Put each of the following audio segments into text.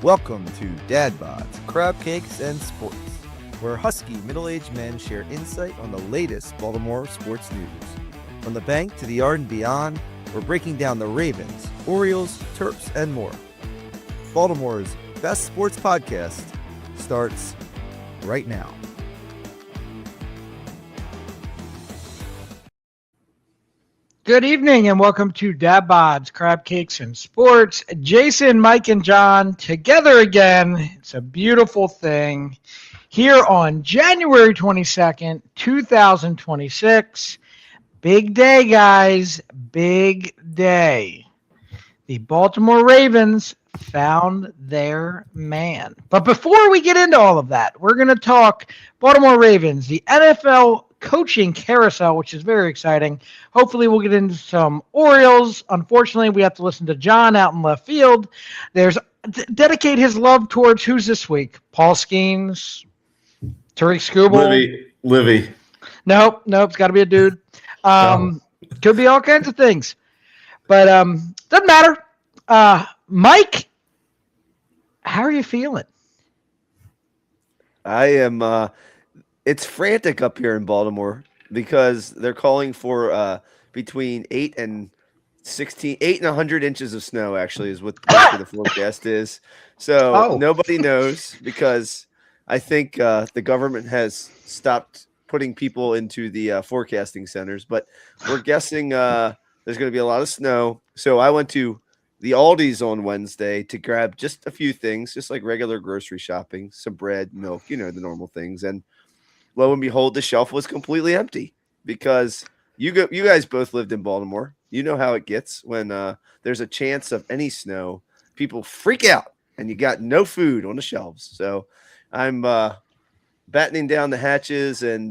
Welcome to Dad Bods, Crab Cakes, and Sports, where husky middle-aged men share insight on the latest Baltimore sports news. From the bank to the yard and beyond, we're breaking down the Ravens, Orioles, Terps, and more. Baltimore's best sports podcast starts right now. Good evening and welcome to Dad Bods, Crab Cakes, and Sports. Jason, Mike, and John together again. It's a beautiful thing here on January 22nd, 2026. Big day, guys. Big day. The Baltimore Ravens found their man. But before we get into all of that, we're going to talk Baltimore Ravens, the NFL coaching carousel, which is very exciting. Hopefully we'll get into some Orioles. Unfortunately, we have to listen to John out in left field. There's dedicate his love towards who's this week? Paul Skeens, Tariq Skubal, Livy. Nope, it's got to be a dude. Could be all kinds of things, but doesn't matter. Mike, how are you feeling? I am. It's frantic up here in Baltimore because they're calling for between 8 and 100 inches of snow, actually, is what the forecast is. So Nobody knows because I think the government has stopped putting people into the forecasting centers. But we're guessing there's going to be a lot of snow. So I went to the Aldi's on Wednesday to grab just a few things, just like regular grocery shopping, some bread, milk, the normal things. And lo and behold, the shelf was completely empty because you guys both lived in Baltimore. You know how it gets when there's a chance of any snow. People freak out, and you got no food on the shelves. So I'm battening down the hatches, and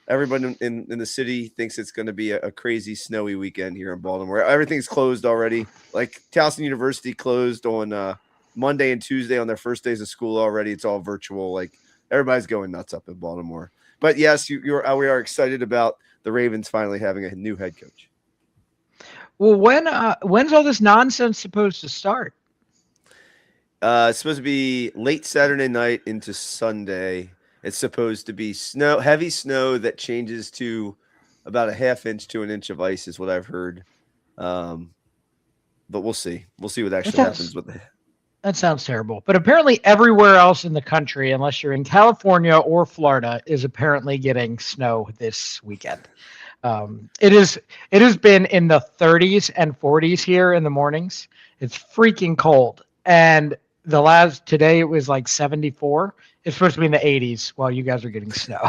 everyone in the city thinks it's going to be a crazy snowy weekend here in Baltimore. Everything's closed already. Like Towson University closed on Monday and Tuesday on their first days of school already. It's all virtual. Like, everybody's going nuts up in Baltimore. But yes, we are excited about the Ravens finally having a new head coach. Well, when's all this nonsense supposed to start? It's supposed to be late Saturday night into Sunday. It's supposed to be heavy snow that changes to about a half inch to an inch of ice is what I've heard. But we'll see. We'll see what actually happens with it. That sounds terrible. But apparently everywhere else in the country, unless you're in California or Florida, is apparently getting snow this weekend. It has been in the 30s and 40s here in the mornings. It's freaking cold. And today it was like 74. It's supposed to be in the 80s while you guys are getting snow.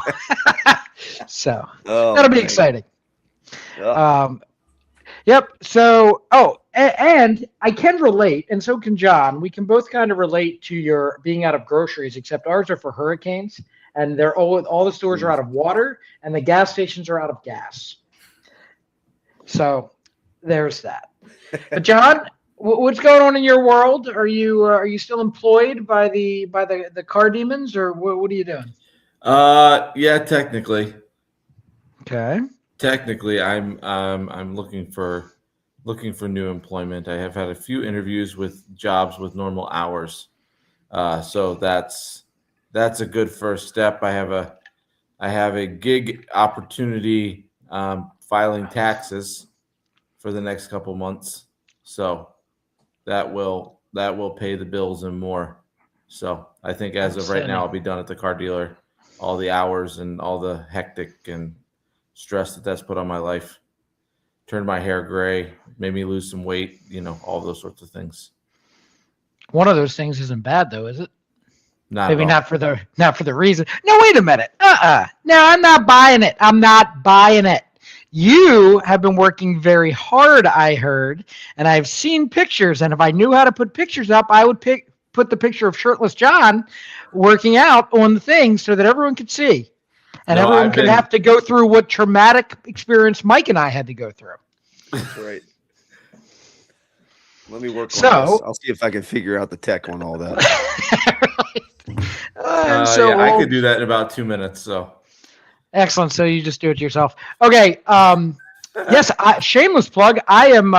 So that'll be exciting. Yep. So, and I can relate, and so can John. We can both kind of relate to your being out of groceries, except ours are for hurricanes, and they're all the stores are out of water, and the gas stations are out of gas. So, there's that. But John, what's going on in your world? Are you still employed by the car demons, or what are you doing? Yeah, technically. Okay. Technically, I'm looking for new employment. I have had a few interviews with jobs with normal hours, so that's a good first step. I have a gig opportunity filing taxes for the next couple months, so that will pay the bills and more. So I think as of right now, I'll be done at the car dealer. All the hours and all the hectic and stress that's put on my life, turned my hair gray, made me lose some weight, all those sorts of things. One of those things isn't bad though, is it? Maybe not for the reason. No, wait a minute. No, I'm not buying it. I'm not buying it. You have been working very hard, I heard, and I've seen pictures, and if I knew how to put pictures up, I would put the picture of shirtless John working out on the thing so that everyone could see. And everyone could have to go through what traumatic experience Mike and I had to go through. That's right. Let me work on this. I'll see if I can figure out the tech on all that. I could do that in about 2 minutes. So excellent. So you just do it yourself. Okay. Yes, shameless plug. I am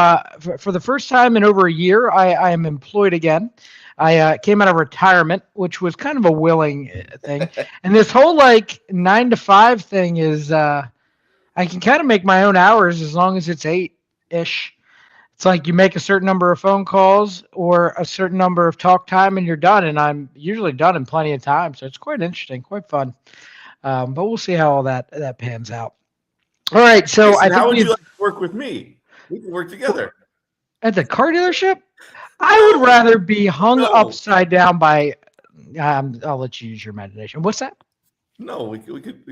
for the first time in over a year. I am employed again. I came out of retirement, which was kind of a willing thing. And this whole like 9 to 5 thing is I can kind of make my own hours as long as it's 8-ish. It's like you make a certain number of phone calls or a certain number of talk time and you're done. And I'm usually done in plenty of time. So it's quite interesting, quite fun. But we'll see how all that pans out. All right. So Jason, I think how would you like to work with me? We can work together. at the car dealership, I would rather be hung upside down by. I'll let you use your imagination. What's that? No, we could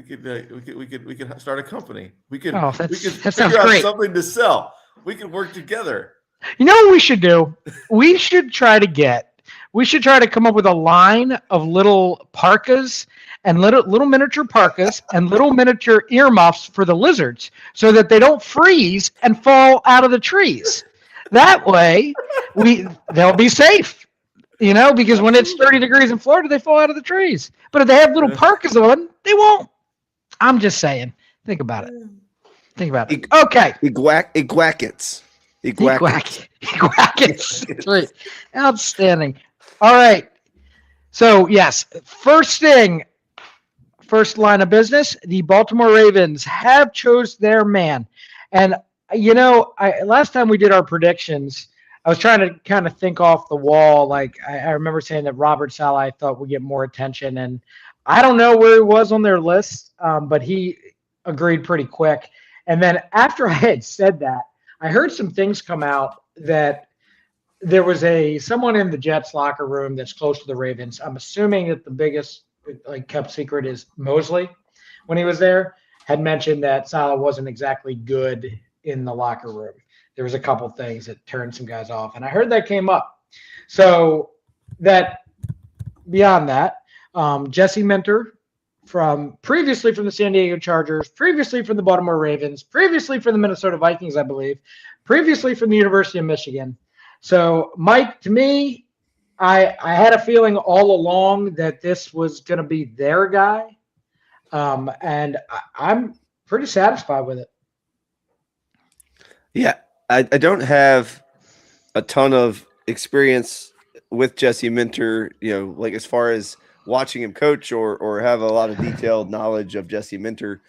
start a company. We could That figure sounds out great. something to sell. We could work together. You know what we should do? We should try to come up with a line of little parkas and little miniature parkas and little miniature earmuffs for the lizards so that they don't freeze and fall out of the trees. That way they'll be safe. Because when it's 30 degrees in Florida, they fall out of the trees. But if they have little parkas on, they won't. I'm just saying. Think about it. Okay. Iguackets. Iguackets. Right. Outstanding. All right. So, yes, first line of business, the Baltimore Ravens have chose their man. And, last time we did our predictions, I was trying to kind of think off the wall. Like, I remember saying that Robert Saleh I thought would get more attention. And I don't know where he was on their list, but he agreed pretty quick. And then after I had said that, I heard some things come out that there was someone in the Jets locker room that's close to the Ravens. I'm assuming that the biggest kept secret is Mosley, when he was there, had mentioned that Saleh wasn't exactly good in the locker room. There was a couple things that turned some guys off, and I heard that came up. So that beyond that, Jesse Minter, previously from the San Diego Chargers, previously from the Baltimore Ravens, previously from the Minnesota Vikings, I believe, previously from the University of Michigan. So, Mike, to me, I had a feeling all along that this was going to be their guy, and I'm pretty satisfied with it. Yeah, I don't have a ton of experience with Jesse Minter, as far as watching him coach or have a lot of detailed knowledge of Jesse Minter.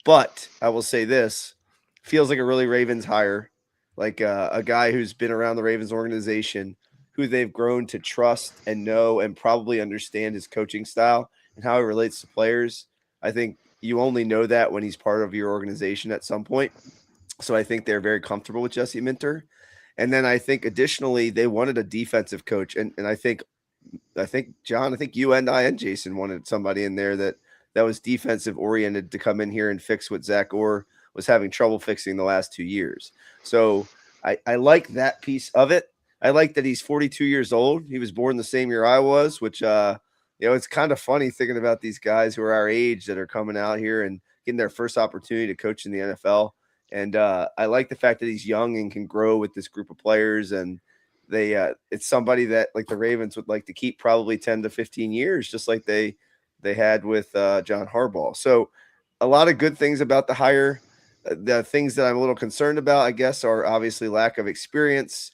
But I will say this, feels like a really Ravens hire, like a guy who's been around the Ravens organization, who they've grown to trust and know and probably understand his coaching style and how he relates to players. I think you only know that when he's part of your organization at some point. So I think they're very comfortable with Jesse Minter. And then I think additionally, they wanted a defensive coach. And I think, John, you and I and Jason wanted somebody in there that was defensive oriented to come in here and fix what Zach Orr was having trouble fixing the last 2 years. So I like that piece of it. I like that he's 42 years old. He was born the same year I was, which, it's kind of funny thinking about these guys who are our age that are coming out here and getting their first opportunity to coach in the NFL. And I like the fact that he's young and can grow with this group of players. And it's somebody that like the Ravens would like to keep probably 10 to 15 years, just like they had with John Harbaugh. So a lot of good things about the hire. The things that I'm a little concerned about, I guess, are obviously lack of experience.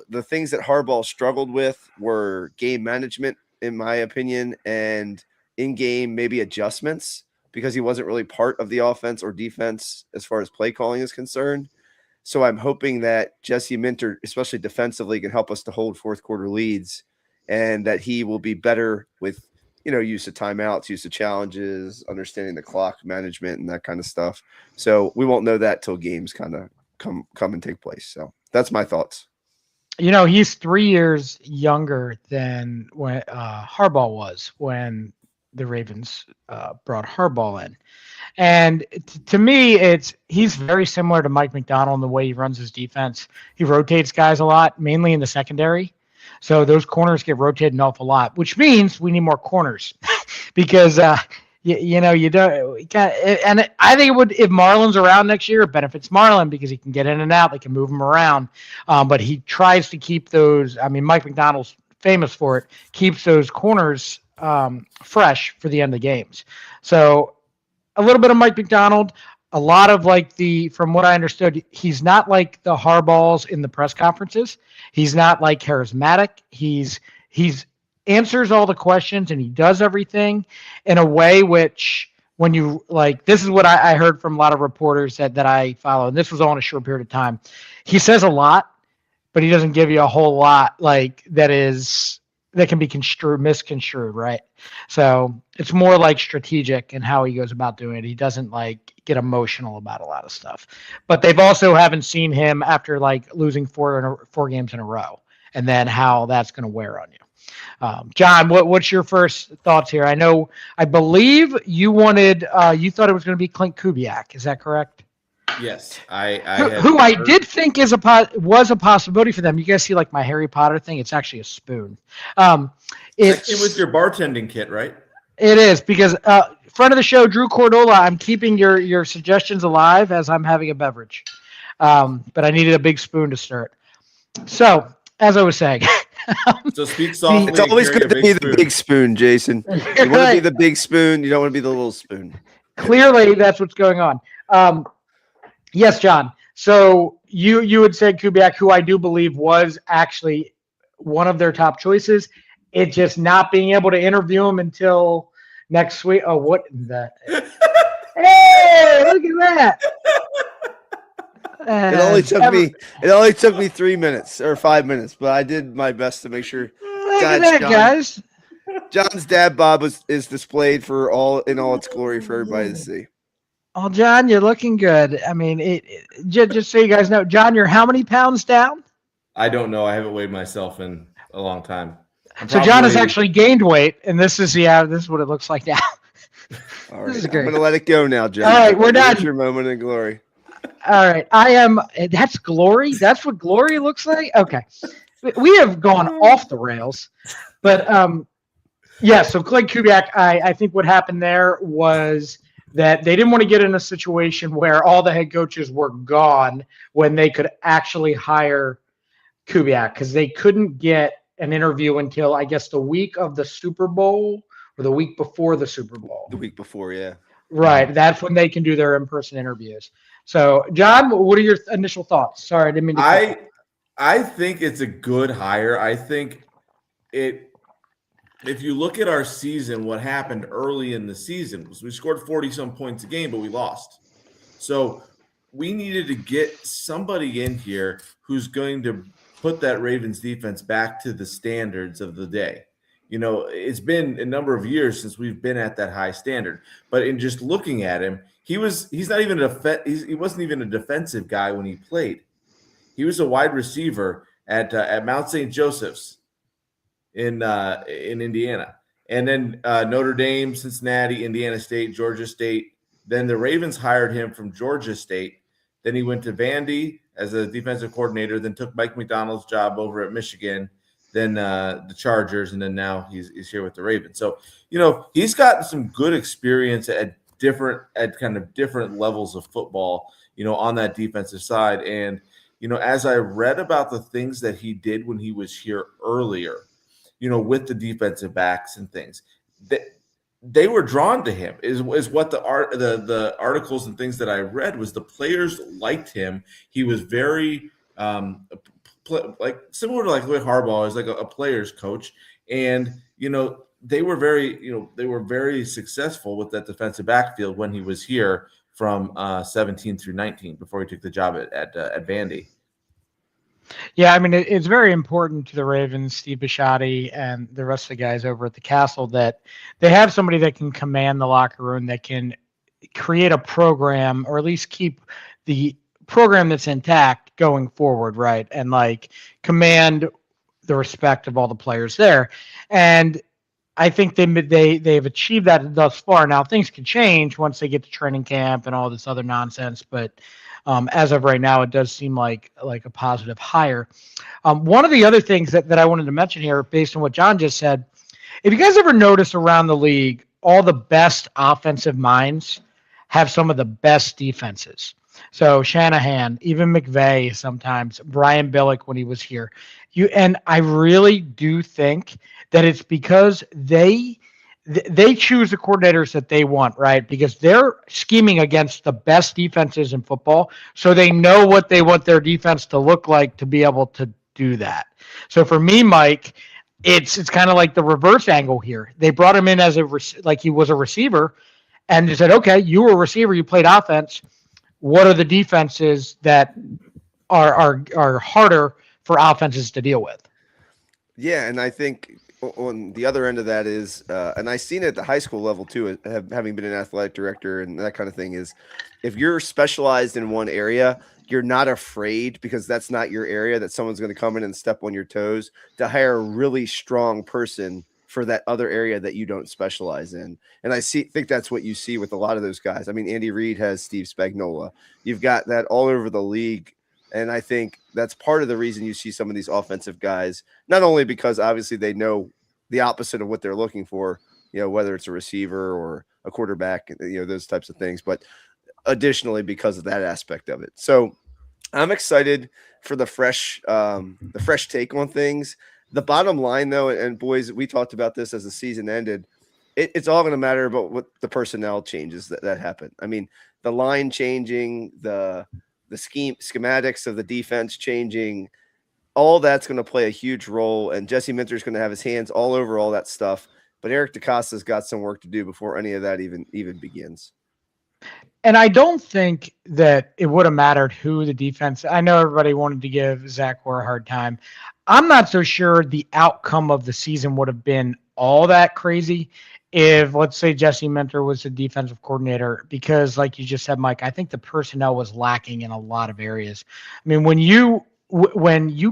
The things that Harbaugh struggled with were game management, in my opinion, and in-game maybe adjustments, because he wasn't really part of the offense or defense as far as play calling is concerned. So I'm hoping that Jesse Minter, especially defensively, can help us to hold fourth quarter leads, and that he will be better with, use of timeouts, use of challenges, understanding the clock management and that kind of stuff. So we won't know that till games kind of come and take place. So that's my thoughts. He's 3 years younger than when Harbaugh was when the Ravens brought Harbaugh in. And to me, he's very similar to Mike McDonald in the way he runs his defense. He rotates guys a lot, mainly in the secondary. So those corners get rotated an awful lot, which means we need more corners because, you don't. And I think it would, if Marlon's around next year, it benefits Marlon because he can get in and out. They can move him around. But he tries to keep those. I mean, Mike McDonald's famous for it, keeps those corners fresh for the end of games. So a little bit of Mike McDonald, a lot of from what I understood, he's not like the Harbaughs in the press conferences. He's not like charismatic. He's he's answers all the questions and he does everything in a way which when you like, this is what I heard from a lot of reporters that I follow, and this was all in a short period of time. He says a lot, but he doesn't give you a whole lot like that can be misconstrued, right? So it's more like strategic in how he goes about doing it. He doesn't like get emotional about a lot of stuff. But they've also haven't seen him after like losing four games in a row, and then how that's going to wear on you. John, what's your first thoughts here? I believe you you thought it was going to be Clint Kubiak. Is that correct? Yes, who I did think was a possibility for them. You guys see like my Harry Potter thing? It's actually a spoon. It's with your bartending kit, right? It is, because friend of the show, Drew Cordola, I'm keeping your suggestions alive as I'm having a beverage. But I needed a big spoon to start. So, as I was saying. So speak softly. It's always good to be the big spoon, Jason. You want to be the big spoon. You don't want to be the little spoon. Clearly, that's what's going on. Yes, John. So you had said Kubiak, who I do believe was actually one of their top choices. It just not being able to interview him until next week. Oh, what the? Hey, look at that! It only took me 3 minutes or 5 minutes, but I did my best to make sure. Look at that, guys! John's dad bod is displayed in all its glory for everybody to see. Oh, John, you're looking good. I mean, just so you guys know, John, you're how many pounds down? I don't know. I haven't weighed myself in a long time. So John has actually gained weight, and this is what it looks like now. All right, I'm going to let it go now, John. All right, we're done. Here's your moment of glory. All right, that's glory? That's what glory looks like? Okay. We have gone off the rails. But, yeah, so Clint Kubiak, I think what happened there was that they didn't want to get in a situation where all the head coaches were gone when they could actually hire Kubiak, because they couldn't get an interview until, I guess, the week of the Super Bowl or the week before the Super Bowl. The week before, yeah. Right. That's when they can do their in-person interviews. So, John, what are your initial thoughts? Sorry, I didn't mean to. I think it's a good hire. I think if you look at our season, what happened early in the season was we scored 40-some points a game, but we lost. So we needed to get somebody in here who's going to put that Ravens defense back to the standards of the day. You know, it's been a number of years since we've been at that high standard. But in just looking at him, he wasn't even a defensive guy when he played. He was a wide receiver at Mount St. Joseph's in Indiana, and then Notre Dame, Cincinnati, Indiana State, Georgia State. Then the Ravens hired him from Georgia State. Then he went to Vandy as a defensive coordinator. Then took Mike McDonald's job over at Michigan. Then the Chargers, and then now he's here with the Ravens. So he's got some good experience at kind of different levels of football. On that defensive side, and as I read about the things that he did when he was here earlier. With the defensive backs and things, they were drawn to him. Is what the articles and things that I read was the players liked him. He was very like similar to like the way Harbaugh is, like a player's coach, and they were very successful with that defensive backfield when he was here from 17 through 19 before he took the job at Vandy. Yeah, I mean, it's very important to the Ravens, Steve Bisciotti, and the rest of the guys over at the Castle that they have somebody that can command the locker room, that can create a program, or at least keep the program that's intact going forward, right? And like command the respect of all the players there. And I think they've achieved that thus far. Now things can change once they get to training camp and all this other nonsense, but as of right now, it does seem like a positive hire. One of the other things that I wanted to mention here, based on what John just said, if you guys ever notice around the league, all the best offensive minds have some of the best defenses. So Shanahan, even McVay sometimes, Brian Billick when he was here. And I really do think that it's because they choose the coordinators that they want, right? Because they're scheming against the best defenses in football, so they know what they want their defense to look like to be able to do that. So for me, Mike, it's kind of like the reverse angle here. They brought him in as like he was a receiver, and they said, okay, you were a receiver, you played offense. What are the defenses that are harder for offenses to deal with? Yeah, and I think on the other end of that is, and I've seen it at the high school level too, having been an athletic director and that kind of thing, is if you're specialized in one area, you're not afraid because that's not your area that someone's going to come in and step on your toes to hire a really strong person for that other area that you don't specialize in. And think that's what you see with a lot of those guys. I mean, Andy Reid has Steve Spagnuolo. You've got that all over the league. And I think that's part of the reason you see some of these offensive guys, not only because obviously they know the opposite of what they're looking for, whether it's a receiver or a quarterback, those types of things, but additionally because of that aspect of it. So I'm excited for the fresh take on things. The bottom line, though, and boys, we talked about this as the season ended. It's all going to matter about what the personnel changes that happen. I mean, the line changing, the schematics of the defense changing, all that's going to play a huge role. And Jesse Minter's going to have his hands all over all that stuff. But Eric DeCosta's got some work to do before any of that even begins. And I don't think that it would have mattered who the defense. I know everybody wanted to give Zach Orr a hard time. I'm not so sure the outcome of the season would have been all that crazy if, let's say, Jesse Minter was the defensive coordinator, because like you just said, Mike, I think the personnel was lacking in a lot of areas. I mean, when you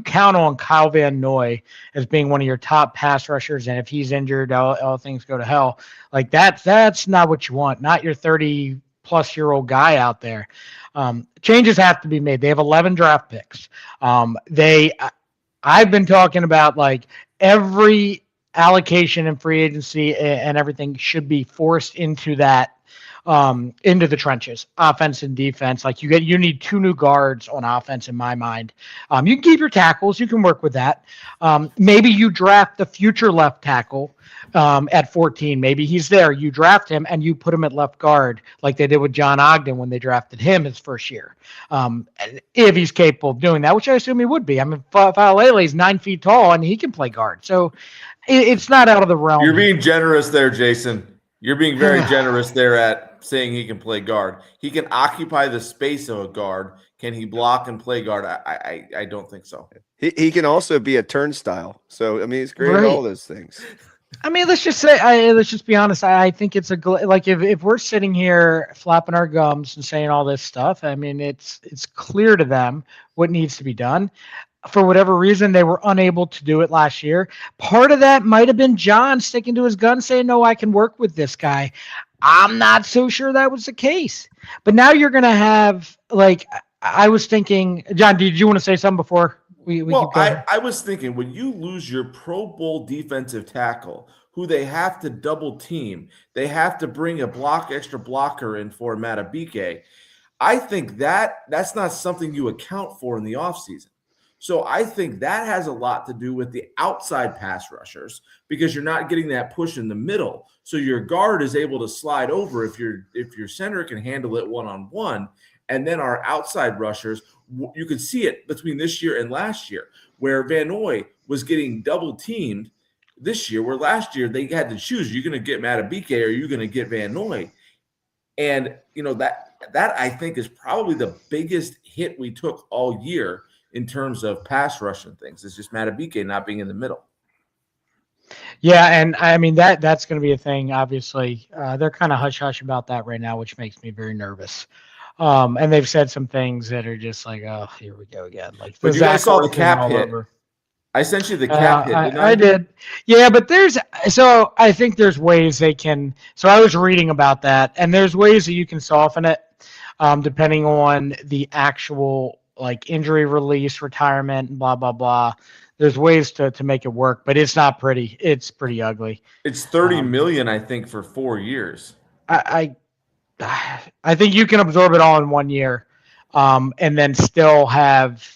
count on Kyle Van Noy as being one of your top pass rushers, and if he's injured, all things go to hell. Like that's not what you want. Not your 30-plus-year-old guy out there. Changes have to be made. They have 11 draft picks. I've been talking about like every allocation and free agency and everything should be forced into that, into the trenches, offense and defense. Like you need 2 new guards on offense in my mind. You can keep your tackles. You can work with that. Maybe you draft the future left tackle at 14. Maybe he's there. You draft him and you put him at left guard like they did with John Ogden when they drafted him his first year. If he's capable of doing that, which I assume he would be. I mean, Faalele's 9 feet tall and he can play guard. So it's not out of the realm. You're being generous there, Jason. You're being very generous there at saying he can play guard. He can occupy the space of a guard. Can he block and play guard? I don't think so. He can also be a turnstile. So, I mean, he's great at all those things. I mean, let's just be honest. I think it's like if we're sitting here flapping our gums and saying all this stuff, I mean, it's clear to them what needs to be done. For whatever reason, they were unable to do it last year. Part of that might have been John sticking to his gun, saying, no, I can work with this guy. I'm not so sure that was the case. But now you're going to have, like, I was thinking, John, did you want to say something before we keep going? I was thinking, when you lose your Pro Bowl defensive tackle, who they have to double team, they have to bring a extra blocker in for Matabike, I think that's not something you account for in the offseason. So I think that has a lot to do with the outside pass rushers, because you're not getting that push in the middle. So your guard is able to slide over if your center can handle it one-on-one. And then our outside rushers, you could see it between this year and last year, where Van Noy was getting double teamed this year, where last year they had to choose, you're going to get Matabike or you're going to get Van Noy. And that I think is probably the biggest hit we took all year in terms of pass rush and things. It's just Matabike not being in the middle. Yeah, and I mean that's going to be a thing. Obviously, they're kind of hush hush about that right now, which makes me very nervous. And they've said some things that are just like, oh, here we go again. Like, but you guys saw the cap hit. I sent you the cap hit. I did. Yeah, but I think there's ways they can. So I was reading about that, and there's ways that you can soften it, depending on the actual like injury release, retirement, and blah blah blah. There's ways to make it work, but it's not pretty. It's pretty ugly. It's $30 million, I think, for 4 years. I think you can absorb it all in 1 year, and then still have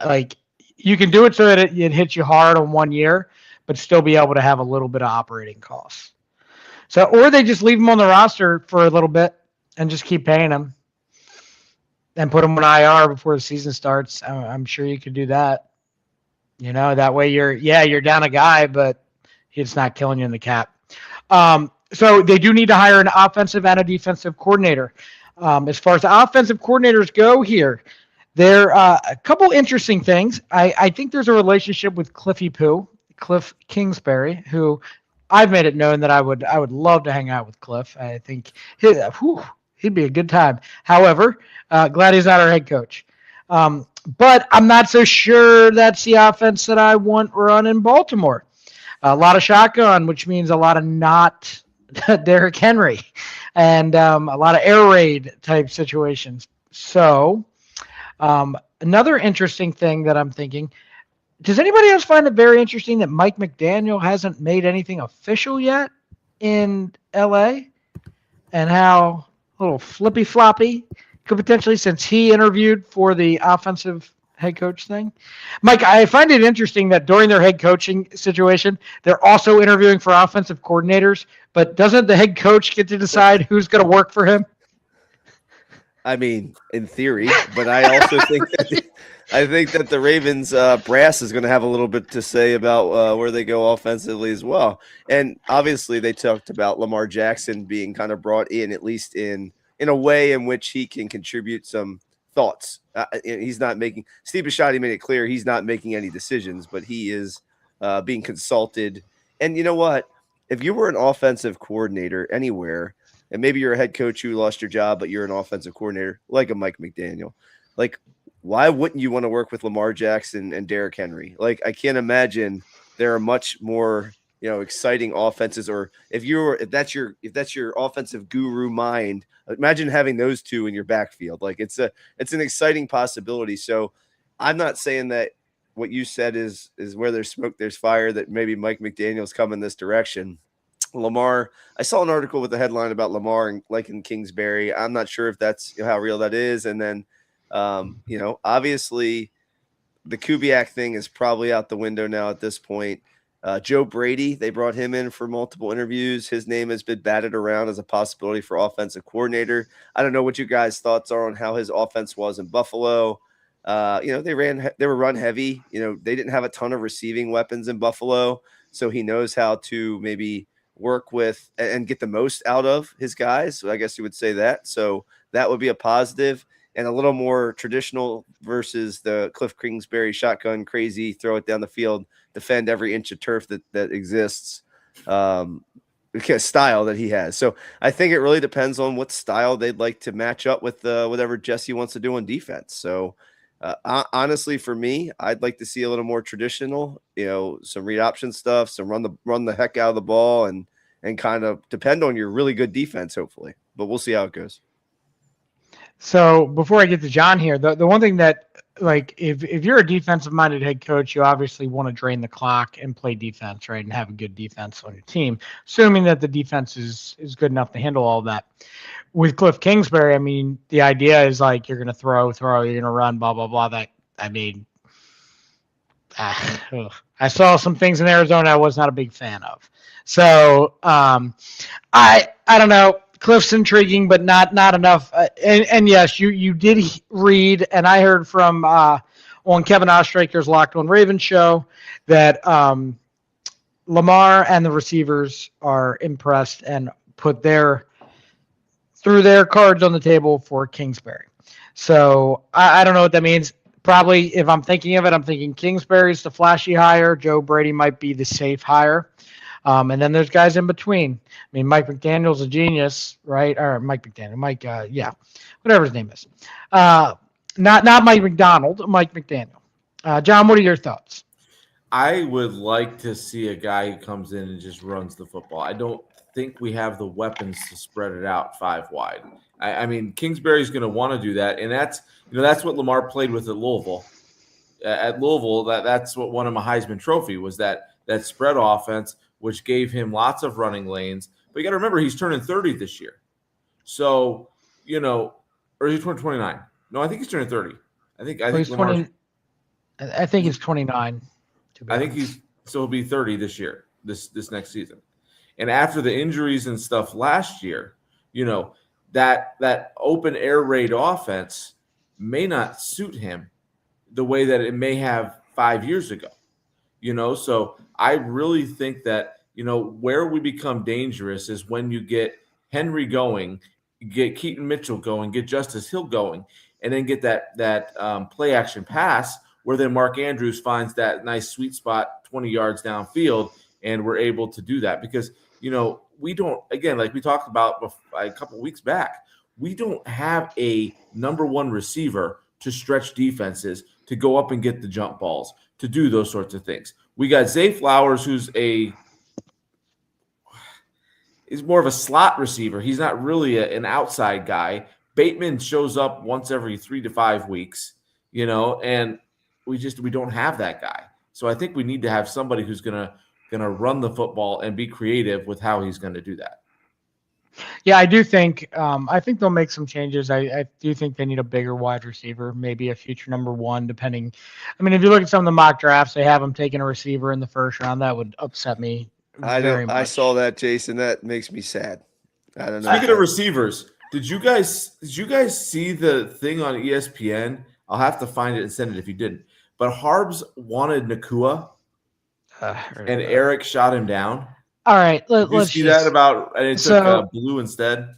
like you can do it so that it hits you hard on 1 year, but still be able to have a little bit of operating costs. So, or they just leave them on the roster for a little bit and just keep paying them, and put them on IR before the season starts. I'm sure you could do that. That way you're down a guy, but it's not killing you in the cap. So they do need to hire an offensive and a defensive coordinator. As far as the offensive coordinators go here, there are a couple interesting things. I think there's a relationship with Cliff Kingsbury, who I've made it known that I would love to hang out with Cliff. I think he'd be a good time. However, glad he's not our head coach. But I'm not so sure that's the offense that I want run in Baltimore. A lot of shotgun, which means a lot of not Derrick Henry, and a lot of air raid type situations. So another interesting thing that I'm thinking, does anybody else find it very interesting that Mike McDaniel hasn't made anything official yet in LA, and how a little flippy floppy could potentially, since he interviewed for the offensive head coach thing? Mike, I find it interesting that during their head coaching situation, they're also interviewing for offensive coordinators, but doesn't the head coach get to decide who's going to work for him? I mean, in theory, but I also think that the Ravens brass is going to have a little bit to say about where they go offensively as well. And obviously, they talked about Lamar Jackson being kind of brought in, at least in a way in which he can contribute some thoughts. He's not making – Steve Bisciotti made it clear he's not making any decisions, but he is being consulted. And you know what? If you were an offensive coordinator anywhere, and maybe you're a head coach who lost your job, but you're an offensive coordinator like a Mike McDaniel, like, why wouldn't you want to work with Lamar Jackson and Derrick Henry? Like, I can't imagine there are much more – exciting offenses, or if that's your offensive guru mind, imagine having those two in your backfield. Like, it's an exciting possibility. So I'm not saying that what you said is where there's smoke, there's fire, that maybe Mike McDaniel's coming this direction. Lamar, I saw an article with the headline about Lamar and liking Kingsbury. I'm not sure if that's how real that is. And then, obviously the Kubiak thing is probably out the window now at this point. Joe Brady, they brought him in for multiple interviews. His name has been batted around as a possibility for offensive coordinator. I don't know what you guys' thoughts are on how his offense was in Buffalo. They were run heavy. They didn't have a ton of receiving weapons in Buffalo, so he knows how to maybe work with and get the most out of his guys. So I guess you would say that. So that would be a positive. And a little more traditional versus the Cliff Kingsbury shotgun crazy, throw it down the field, defend every inch of turf that exists, style that he has. So I think it really depends on what style they'd like to match up with whatever Jesse wants to do on defense. So honestly, for me, I'd like to see a little more traditional, some read option stuff, some run the heck out of the ball, and kind of depend on your really good defense, hopefully. But we'll see how it goes. So before I get to John here, the one thing that, like, if you're a defensive-minded head coach, you obviously want to drain the clock and play defense, right, and have a good defense on your team, assuming that the defense is good enough to handle all of that. With Cliff Kingsbury, I mean, the idea is like you're going to throw, you're going to run, blah, blah, blah. I saw some things in Arizona I was not a big fan of. So I don't know. Cliff's intriguing, but not enough. And yes, you did read, and I heard from on Kevin Ostraker's Locked On Ravens show that Lamar and the receivers are impressed and threw their cards on the table for Kingsbury. So I don't know what that means. Probably, if I'm thinking of it, I'm thinking Kingsbury's the flashy hire. Joe Brady might be the safe hire. And then there's guys in between. I mean, Mike McDaniel's a genius, right? Or Mike McDaniel, whatever his name is. Not Mike McDonald, Mike McDaniel. John, what are your thoughts? I would like to see a guy who comes in and just runs the football. I don't think we have the weapons to spread it out 5 wide. I mean, Kingsbury's going to want to do that, and that's what Lamar played with at Louisville. At Louisville, that's what won him a Heisman Trophy, was that spread offense, which gave him lots of running lanes. But you got to remember, he's turning 30 this year. So, or is he 29? No, I think he's turning 30. I think he's 20. I think he's 29. I think he'll be 30 this year, this next season. And after the injuries and stuff last year, that open air raid offense may not suit him the way that it may have 5 years ago. So I really think that, where we become dangerous is when you get Henry going, get Keaton Mitchell going, get Justice Hill going, and then get that play action pass where then Mark Andrews finds that nice sweet spot 20 yards downfield, and we're able to do that because, we don't, again, like we talked about a couple weeks back, we don't have a number one receiver to stretch defenses, to go up and get the jump balls, to do those sorts of things. We got Zay Flowers, who's more of a slot receiver. He's not really an outside guy. Bateman shows up once every 3 to 5 weeks, and we don't have that guy. So I think we need to have somebody who's gonna run the football and be creative with how he's going to do that. Yeah, I do think they'll make some changes. I do think they need a bigger wide receiver, maybe a future number one, depending. I mean, if you look at some of the mock drafts, they have them taking a receiver in the first round. That would upset me very much. I saw that, Jason. That makes me sad. I don't know. Speaking of receivers, did you guys see the thing on ESPN? I'll have to find it and send it if you didn't. But Harbs wanted Nakua, and Eric shot him down. All right, let's see that about, and it took Blue instead.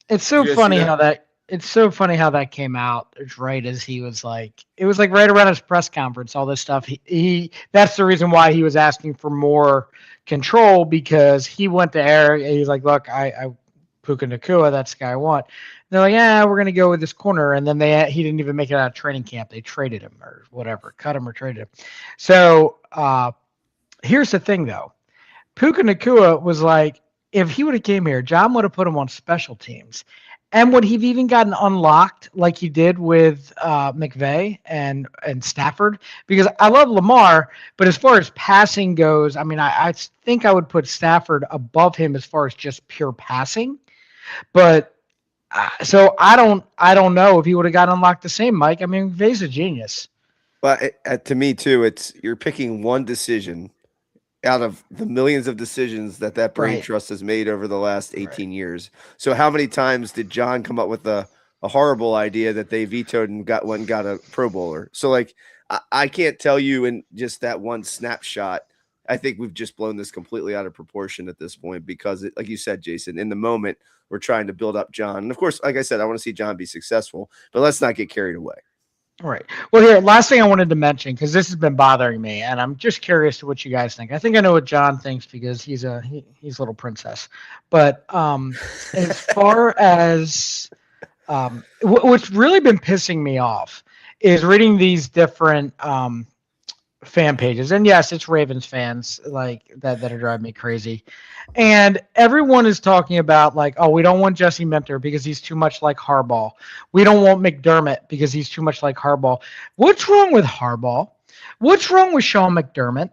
It's so funny how that came out right as he was like, it was like right around his press conference, all this stuff. He that's the reason why he was asking for more control, because he went to Eric and he's like, look, I Puka Nakua, that's the guy I want. And they're like, yeah, we're gonna go with this corner, and then he didn't even make it out of training camp. They traded him or whatever, cut him or traded him. So here's the thing though. Puka Nakua was like, if he would have came here, John would have put him on special teams. And would he have even gotten unlocked like he did with McVay and Stafford? Because I love Lamar, but as far as passing goes, I mean, I think I would put Stafford above him as far as just pure passing. But so I don't know if he would have got unlocked the same, Mike. I mean, McVay's a genius. But to me too, you're picking one decision out of the millions of decisions that brain trust has made over the last 18 years. So how many times did John come up with a horrible idea that they vetoed and got a Pro Bowler? So like, I can't tell you in just that one snapshot. I think we've just blown this completely out of proportion at this point, because like you said, Jason, in the moment we're trying to build up John. And of course, like I said, I want to see John be successful, but let's not get carried away. All right. Well, here, last thing I wanted to mention, because this has been bothering me, and I'm just curious to what you guys think. I think I know what John thinks because he's a little princess. But as far as what's really been pissing me off is reading these different fan pages. And yes, it's Ravens fans like that are driving me crazy. And everyone is talking about like, oh, we don't want Jesse Minter because he's too much like Harbaugh. We don't want McDermott because he's too much like Harbaugh. What's wrong with Harbaugh? What's wrong with Sean McDermott?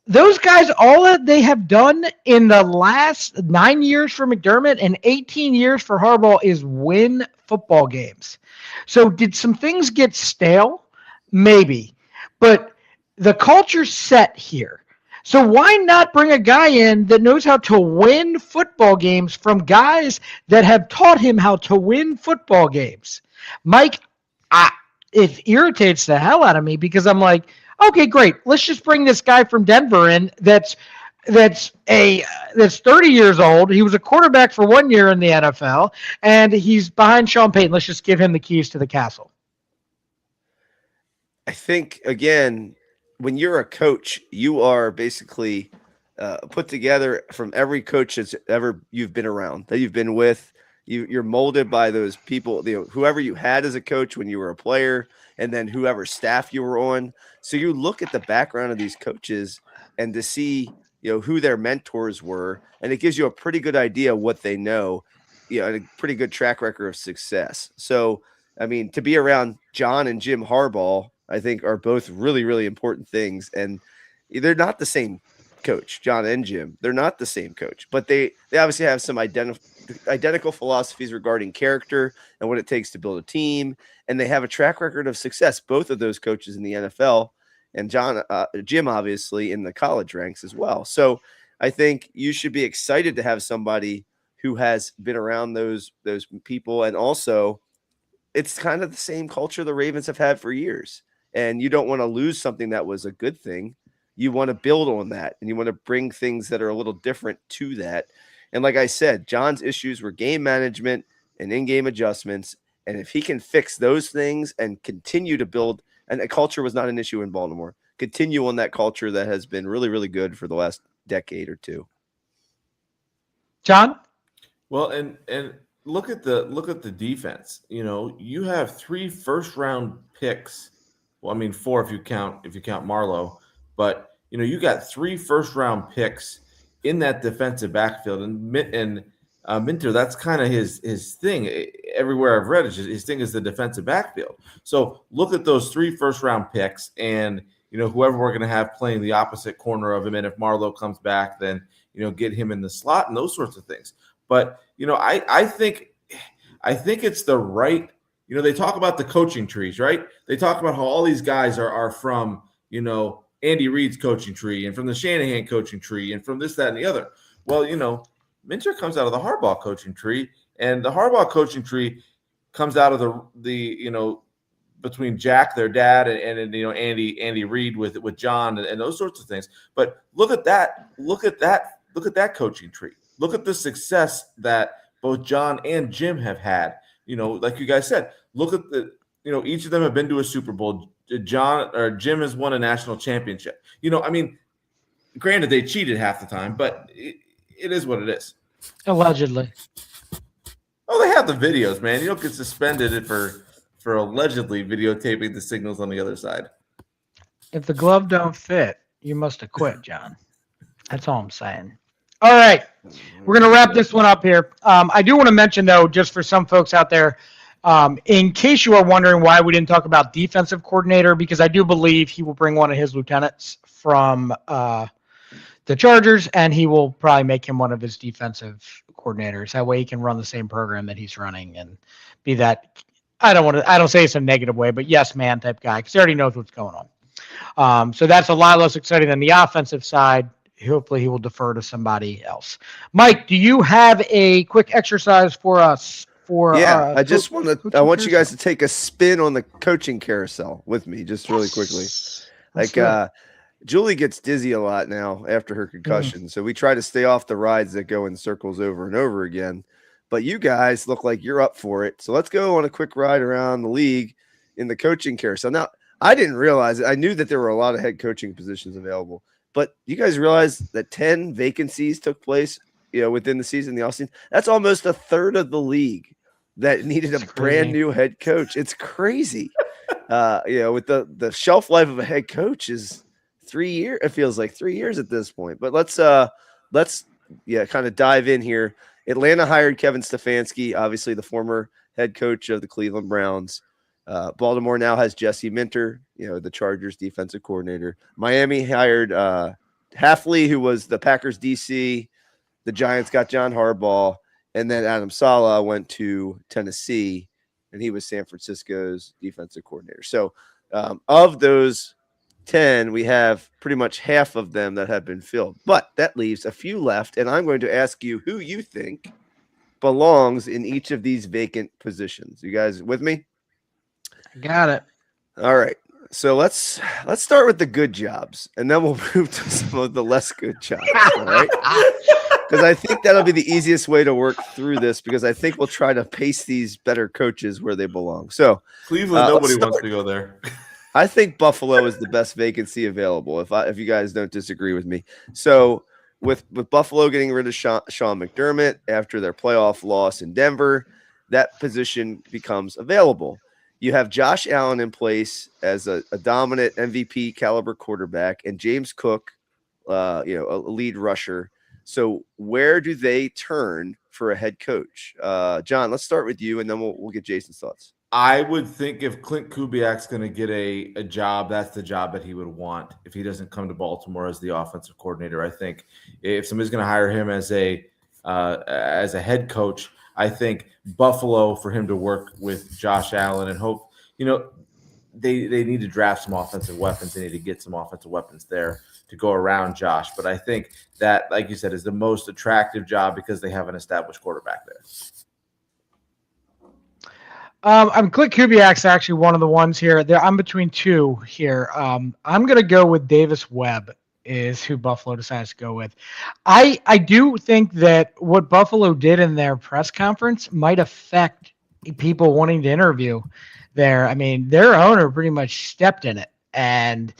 Those guys, all that they have done in the last 9 years for McDermott and 18 years for Harbaugh is win football games. So did some things get stale? Maybe. But the culture's set here. So why not bring a guy in that knows how to win football games from guys that have taught him how to win football games? Mike, it irritates the hell out of me because I'm like, okay, great. Let's just bring this guy from Denver in that's 30 years old. He was a quarterback for 1 year in the NFL, and he's behind Sean Payton. Let's just give him the keys to the castle. I think, again, when you're a coach, you are basically put together from every coach that's ever you've been around, that you've been with. You're molded by those people, whoever you had as a coach when you were a player, and then whoever staff you were on. So you look at the background of these coaches and to see, who their mentors were, and it gives you a pretty good idea what they know, and a pretty good track record of success. So, I mean, to be around John and Jim Harbaugh, I think are both really, really important things. And they're not the same coach, John and Jim. They're not the same coach, but they obviously have some identical philosophies regarding character and what it takes to build a team. And they have a track record of success, both of those coaches in the NFL, and Jim, obviously, in the college ranks as well. So I think you should be excited to have somebody who has been around those people. And also, it's kind of the same culture the Ravens have had for years. And you don't want to lose something that was a good thing. you want to build on that and you want to bring things that are a little different to that. And like I said, John's issues were game management and in-game adjustments. And if he can fix those things and continue to build, and the culture was not an issue in Baltimore, continue on that culture that has been really, really good for the last decade or two. John? Well, and look at the defense. You have 3 first-round picks. Well, I mean 4 if you count Marlowe, but you got 3 first-round picks in that defensive backfield, and Minter, that's kind of his thing. Everywhere I've read, his thing is the defensive backfield. So look at those 3 first-round picks, and whoever we're going to have playing the opposite corner of him, and if Marlowe comes back, then get him in the slot and those sorts of things. But I think it's the right. They talk about the coaching trees, right? They talk about how all these guys are from Andy Reid's coaching tree and from the Shanahan coaching tree and from this, that, and the other. Well, Minter comes out of the Harbaugh coaching tree, and the Harbaugh coaching tree comes out of the between Jack, their dad, and Andy Reid with John and those sorts of things. But look at that coaching tree. Look at the success that both John and Jim have had. Like you guys said, look at each of them have been to a Super Bowl. Jim has won a national championship. Granted they cheated half the time, but it is what it is. Allegedly. Oh, they have the videos, man. You don't get suspended for allegedly videotaping the signals on the other side. If the glove don't fit, you must have quit, John. That's all I'm saying. All right. We're going to wrap this one up here. I do want to mention, though, just for some folks out there, in case you are wondering why we didn't talk about defensive coordinator, because I do believe he will bring one of his lieutenants from the Chargers, and he will probably make him one of his defensive coordinators. That way he can run the same program that he's running and be that, I don't say it's a negative way, but yes, man type guy, because he already knows what's going on. So that's a lot less exciting than the offensive side. Hopefully he will defer to somebody else. Mike, do you have a quick exercise for us? I want you guys to take a spin on the coaching carousel with me, just really quickly. Julie gets dizzy a lot now after her concussion, so we try to stay off the rides that go in circles over and over again. But you guys look like you're up for it, so let's go on a quick ride around the league in the coaching carousel. Now, I didn't realize it. I knew that there were a lot of head coaching positions available. But you guys realize that 10 vacancies took place, within the season, the offseason? That's almost a third of the league that needed a brand new head coach. It's crazy. With the shelf life of a head coach is 3 years. It feels like 3 years at this point. But let's kind of dive in here. Atlanta hired Kevin Stefanski, obviously the former head coach of the Cleveland Browns. Baltimore now has Jesse Minter, the Chargers defensive coordinator. Miami hired Halfley, who was the Packers DC. The Giants got John Harbaugh. And then Adam Saleh went to Tennessee, and he was San Francisco's defensive coordinator. So of those 10, we have pretty much half of them that have been filled. But that leaves a few left, and I'm going to ask you who you think belongs in each of these vacant positions. You guys with me? Got it. All right. So let's start with the good jobs, and then we'll move to some of the less good jobs. All right. Because I think that'll be the easiest way to work through this, because I think we'll try to pace these better coaches where they belong. So Cleveland, nobody wants to go there. I think Buffalo is the best vacancy available, if you guys don't disagree with me. So with Buffalo getting rid of Sean McDermott after their playoff loss in Denver, that position becomes available. You have Josh Allen in place as a dominant MVP caliber quarterback, and James Cook, a lead rusher. So where do they turn for a head coach? John, let's start with you, and then we'll get Jason's thoughts. I would think if Clint Kubiak's going to get a job, that's the job that he would want if he doesn't come to Baltimore as the offensive coordinator. I think if somebody's going to hire him as a head coach, I think Buffalo for him to work with Josh Allen and hope, they need to draft some offensive weapons. They need to get some offensive weapons there to go around Josh. But I think that, like you said, is the most attractive job because they have an established quarterback there. Clint Kubiak's actually one of the ones here. I'm between two here. I'm going to go with Davis Webb is who Buffalo decides to go with. I do think that what Buffalo did in their press conference might affect people wanting to interview there. I mean, their owner pretty much stepped in it and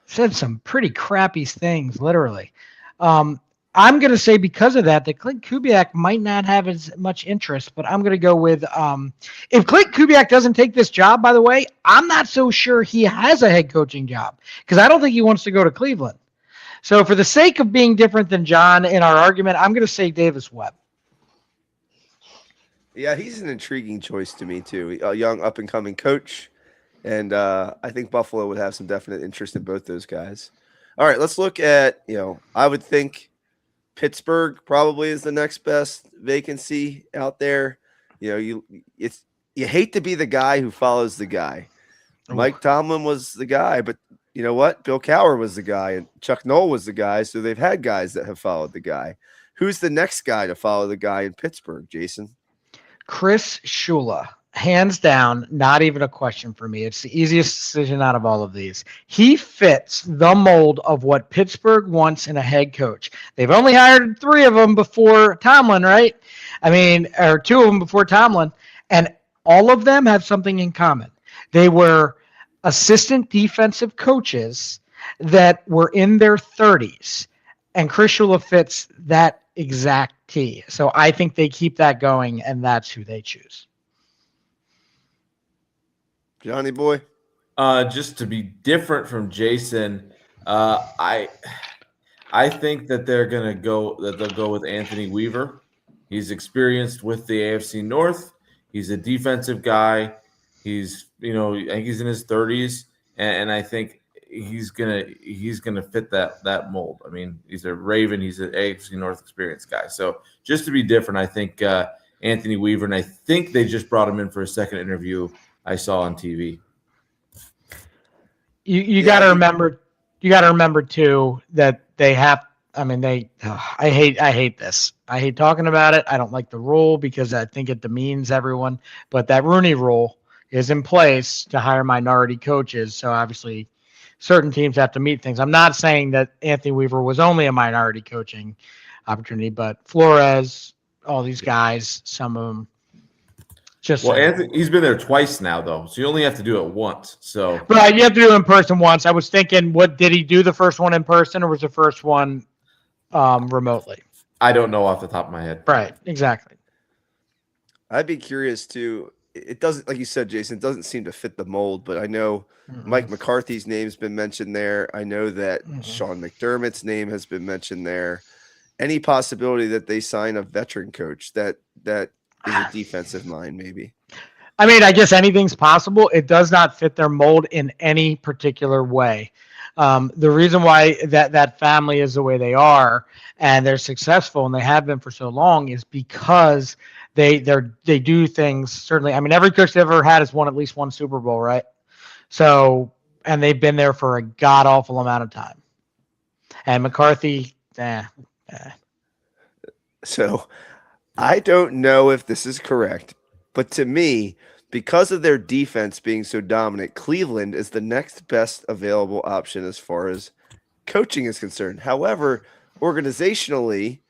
said some pretty crappy things, literally. Um, I'm going to say because of that, that Clint Kubiak might not have as much interest, but I'm going to go with if Clint Kubiak doesn't take this job, by the way, I'm not so sure he has a head coaching job because I don't think he wants to go to Cleveland. So for the sake of being different than John in our argument, I'm going to say Davis Webb. Yeah, he's an intriguing choice to me too. A young up and coming coach, and I think Buffalo would have some definite interest in both those guys. All right, let's look at I would think Pittsburgh probably is the next best vacancy out there. You hate to be the guy who follows the guy. Mike Tomlin was the guy, but you know what? Bill Cowher was the guy, and Chuck Noll was the guy. So they've had guys that have followed the guy. Who's the next guy to follow the guy in Pittsburgh, Jason? Chris Shula, hands down, not even a question for me. It's the easiest decision out of all of these. He fits the mold of what Pittsburgh wants in a head coach. They've only hired 3 of them before Tomlin, right? I mean, or 2 of them before Tomlin, and all of them have something in common. They were assistant defensive coaches that were in their 30s, and Chris Shula fits that exact T. So I think they keep that going, and that's who they choose. Johnny boy. Just to be different from Jason, I think that they'll go with Anthony Weaver. He's experienced with the AFC North. He's a defensive guy. He's I think he's in his 30s, and I think he's gonna fit that mold. I mean, he's a Raven. He's an AFC North experienced guy. So just to be different, I think Anthony Weaver, and I think they just brought him in for a second interview I saw on TV. You got to remember. You got to remember too that they have. I mean, I hate this. I hate talking about it. I don't like the rule because I think it demeans everyone. But that Rooney Rule is in place to hire minority coaches. So obviously, certain teams have to meet things. I'm not saying that Anthony Weaver was only a minority coaching opportunity, but Flores, all these guys, some of them. Anthony, he's been there twice now, though, so you only have to do it once. So, right, you have to do it in person once. I was thinking, what did he do the first one in person, or was the first one remotely? I don't know off the top of my head. Right, exactly. I'd be curious too. It doesn't, like you said, Jason, it doesn't seem to fit the mold, but I know Mike McCarthy's name's been mentioned there. I know that Sean McDermott's name has been mentioned there. Any possibility that they sign a veteran coach that is a defensive mind, maybe? I mean, I guess anything's possible. It does not fit their mold in any particular way. The reason why that family is the way they are and they're successful and they have been for so long is because they do things. Certainly, I mean, every coach they've ever had has won at least one Super Bowl, right? So, and they've been there for a god awful amount of time. And McCarthy, So, I don't know if this is correct, but to me, because of their defense being so dominant, Cleveland is the next best available option as far as coaching is concerned. However, organizationally,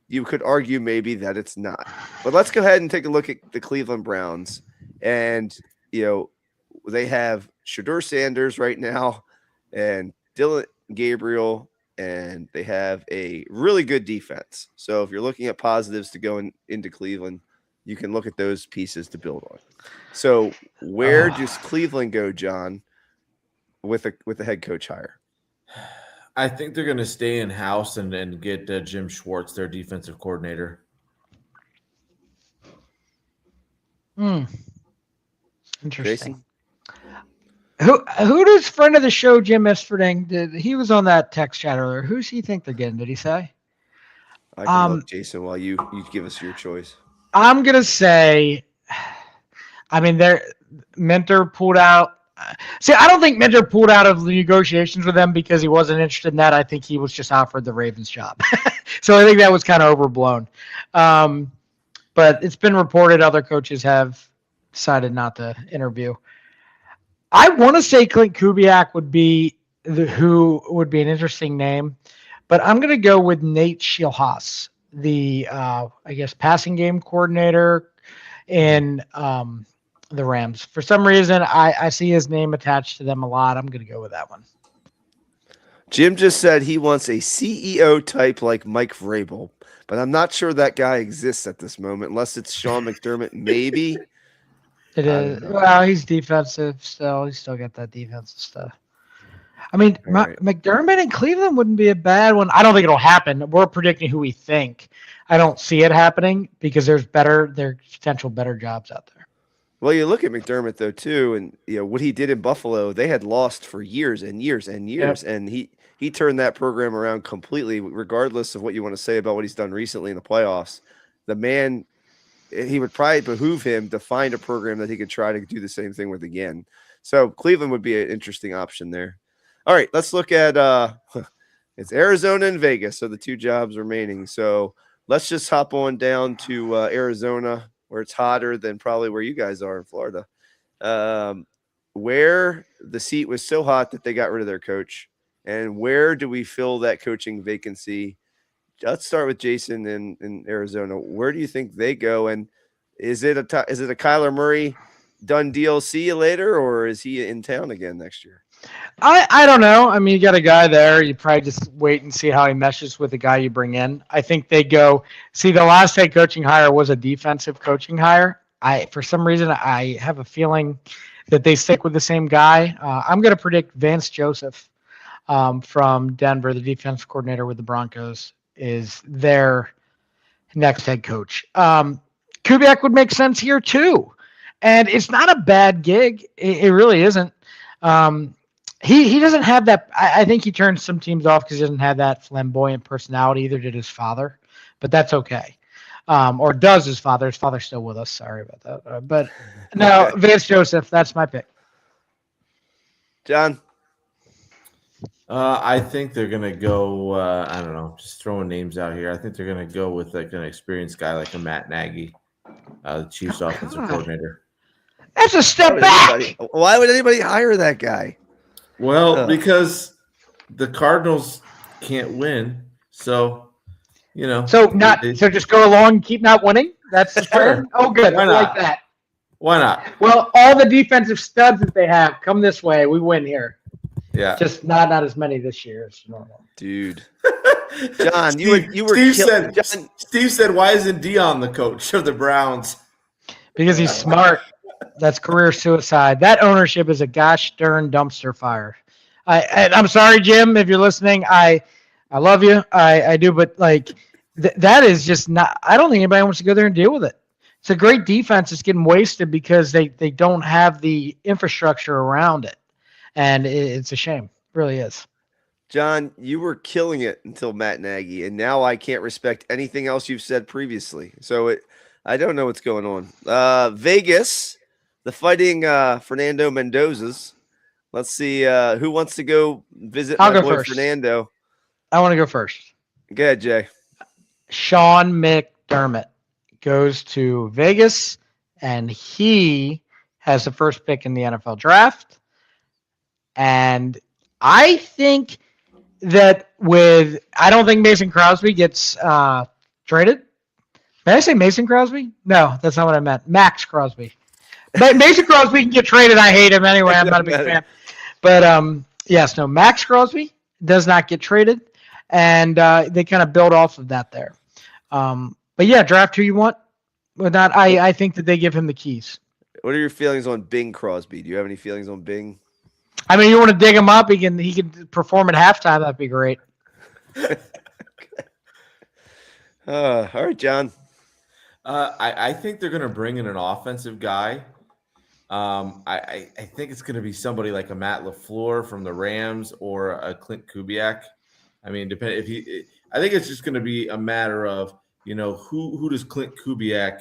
you could argue maybe that it's not. But let's go ahead and take a look at the Cleveland Browns. And, they have Shedeur Sanders right now and Dylan Gabriel, and they have a really good defense. So if you're looking at positives to go into Cleveland, you can look at those pieces to build on. So where does Cleveland go, John, with a head coach hire? I think they're going to stay in house and get Jim Schwartz, their defensive coordinator. Interesting. Jason? Who does friend of the show Jim Isfording? He was on that text chat earlier. Who's he think they're getting? Did he say? I can look, Jason, while you give us your choice. I'm gonna say, I mean, Minter pulled out. See, I don't think Minter pulled out of the negotiations with them because he wasn't interested in that. I think he was just offered the Ravens job. So I think that was kind of overblown. But it's been reported other coaches have decided not to interview. I want to say Clint Kubiak would be who would be an interesting name, but I'm going to go with Nate Schilhaas, the I guess passing game coordinator in the Rams. For some reason, I see his name attached to them a lot. I'm going to go with that one. Jim just said he wants a CEO type like Mike Vrabel, but I'm not sure that guy exists at this moment, unless it's Sean McDermott, maybe. It is. Well, he's defensive still. He's still got that defensive stuff. I mean, Right. McDermott in Cleveland wouldn't be a bad one. I don't think it'll happen. We're predicting who we think. I don't see it happening because there's potential better jobs out there. Well, you look at McDermott though too, and what he did in Buffalo. They had lost for years and years and years, and he turned that program around completely. Regardless of what you want to say about what he's done recently in the playoffs, the man, he would probably behoove him to find a program that he could try to do the same thing with again. So Cleveland would be an interesting option there. All right, let's look at it's Arizona and Vegas, so the two jobs remaining. So let's just hop on down to Arizona, where it's hotter than probably where you guys are in Florida, where the seat was so hot that they got rid of their coach. And where do we fill that coaching vacancy? Let's start with Jason in Arizona. Where do you think they go? And is it a Kyler Murray done deal, see you later, or is he in town again next year? I don't know. I mean, you got a guy there. You probably just wait and see how he meshes with the guy you bring in. I think they go. See, the last head coaching hire was a defensive coaching hire. For some reason, I have a feeling that they stick with the same guy. I'm going to predict Vance Joseph from Denver, the defense coordinator with the Broncos, is their next head coach. Kubiak would make sense here too, and it's not a bad gig. It really isn't. He doesn't have that. I think he turns some teams off because he doesn't have that flamboyant personality. Either did his father, but that's okay. Or does his father? His father's still with us. Sorry about that. But no, Vance Joseph. That's my pick. John? I think they're going to go, I don't know, just throwing names out here. I think they're going to go with like an experienced guy like a Matt Nagy, the Chiefs offensive coordinator. That's a step back. Why would anybody hire that guy? Well, because the Cardinals can't win, so So just go along and keep not winning. That's the plan. Oh, good. I like that. Why not? Well, all the defensive studs that they have come this way. We win here. Yeah, just not as many this year as normal. Dude, John, Steve, you were. Steve said, "Why isn't Dion the coach of the Browns?" Because he's smart. That's career suicide. That ownership is a gosh darn dumpster fire. I'm sorry, Jim, if you're listening. I love you. I do, but like that is just not. I don't think anybody wants to go there and deal with it. It's a great defense. It's getting wasted because they don't have the infrastructure around it, and it's a shame. It really is. John, you were killing it until Matt Nagy, and now I can't respect anything else you've said previously. So I don't know what's going on. Vegas. The Fighting Fernando Mendozas. Let's see who wants to go visit my boy first. Fernando. I want to go first. Go ahead, Jay. Sean McDermott goes to Vegas, and he has the first pick in the NFL draft. And I think that I don't think Mason Crosby gets traded. Did I say Mason Crosby? No, that's not what I meant. Max Crosby. But Mason Crosby can get traded. I hate him anyway. I'm not a big fan. But yes, no, Max Crosby does not get traded, and they kind of build off of that there. But yeah, draft who you want. But not, I think that they give him the keys. What are your feelings on Bing Crosby? Do you have any feelings on Bing? I mean, you want to dig him up? He can perform at halftime. That'd be great. All right, John. I think they're going to bring in an offensive guy. I think it's going to be somebody like a Matt LaFleur from the Rams or a Clint Kubiak. I mean, I think it's just going to be a matter of who does Clint Kubiak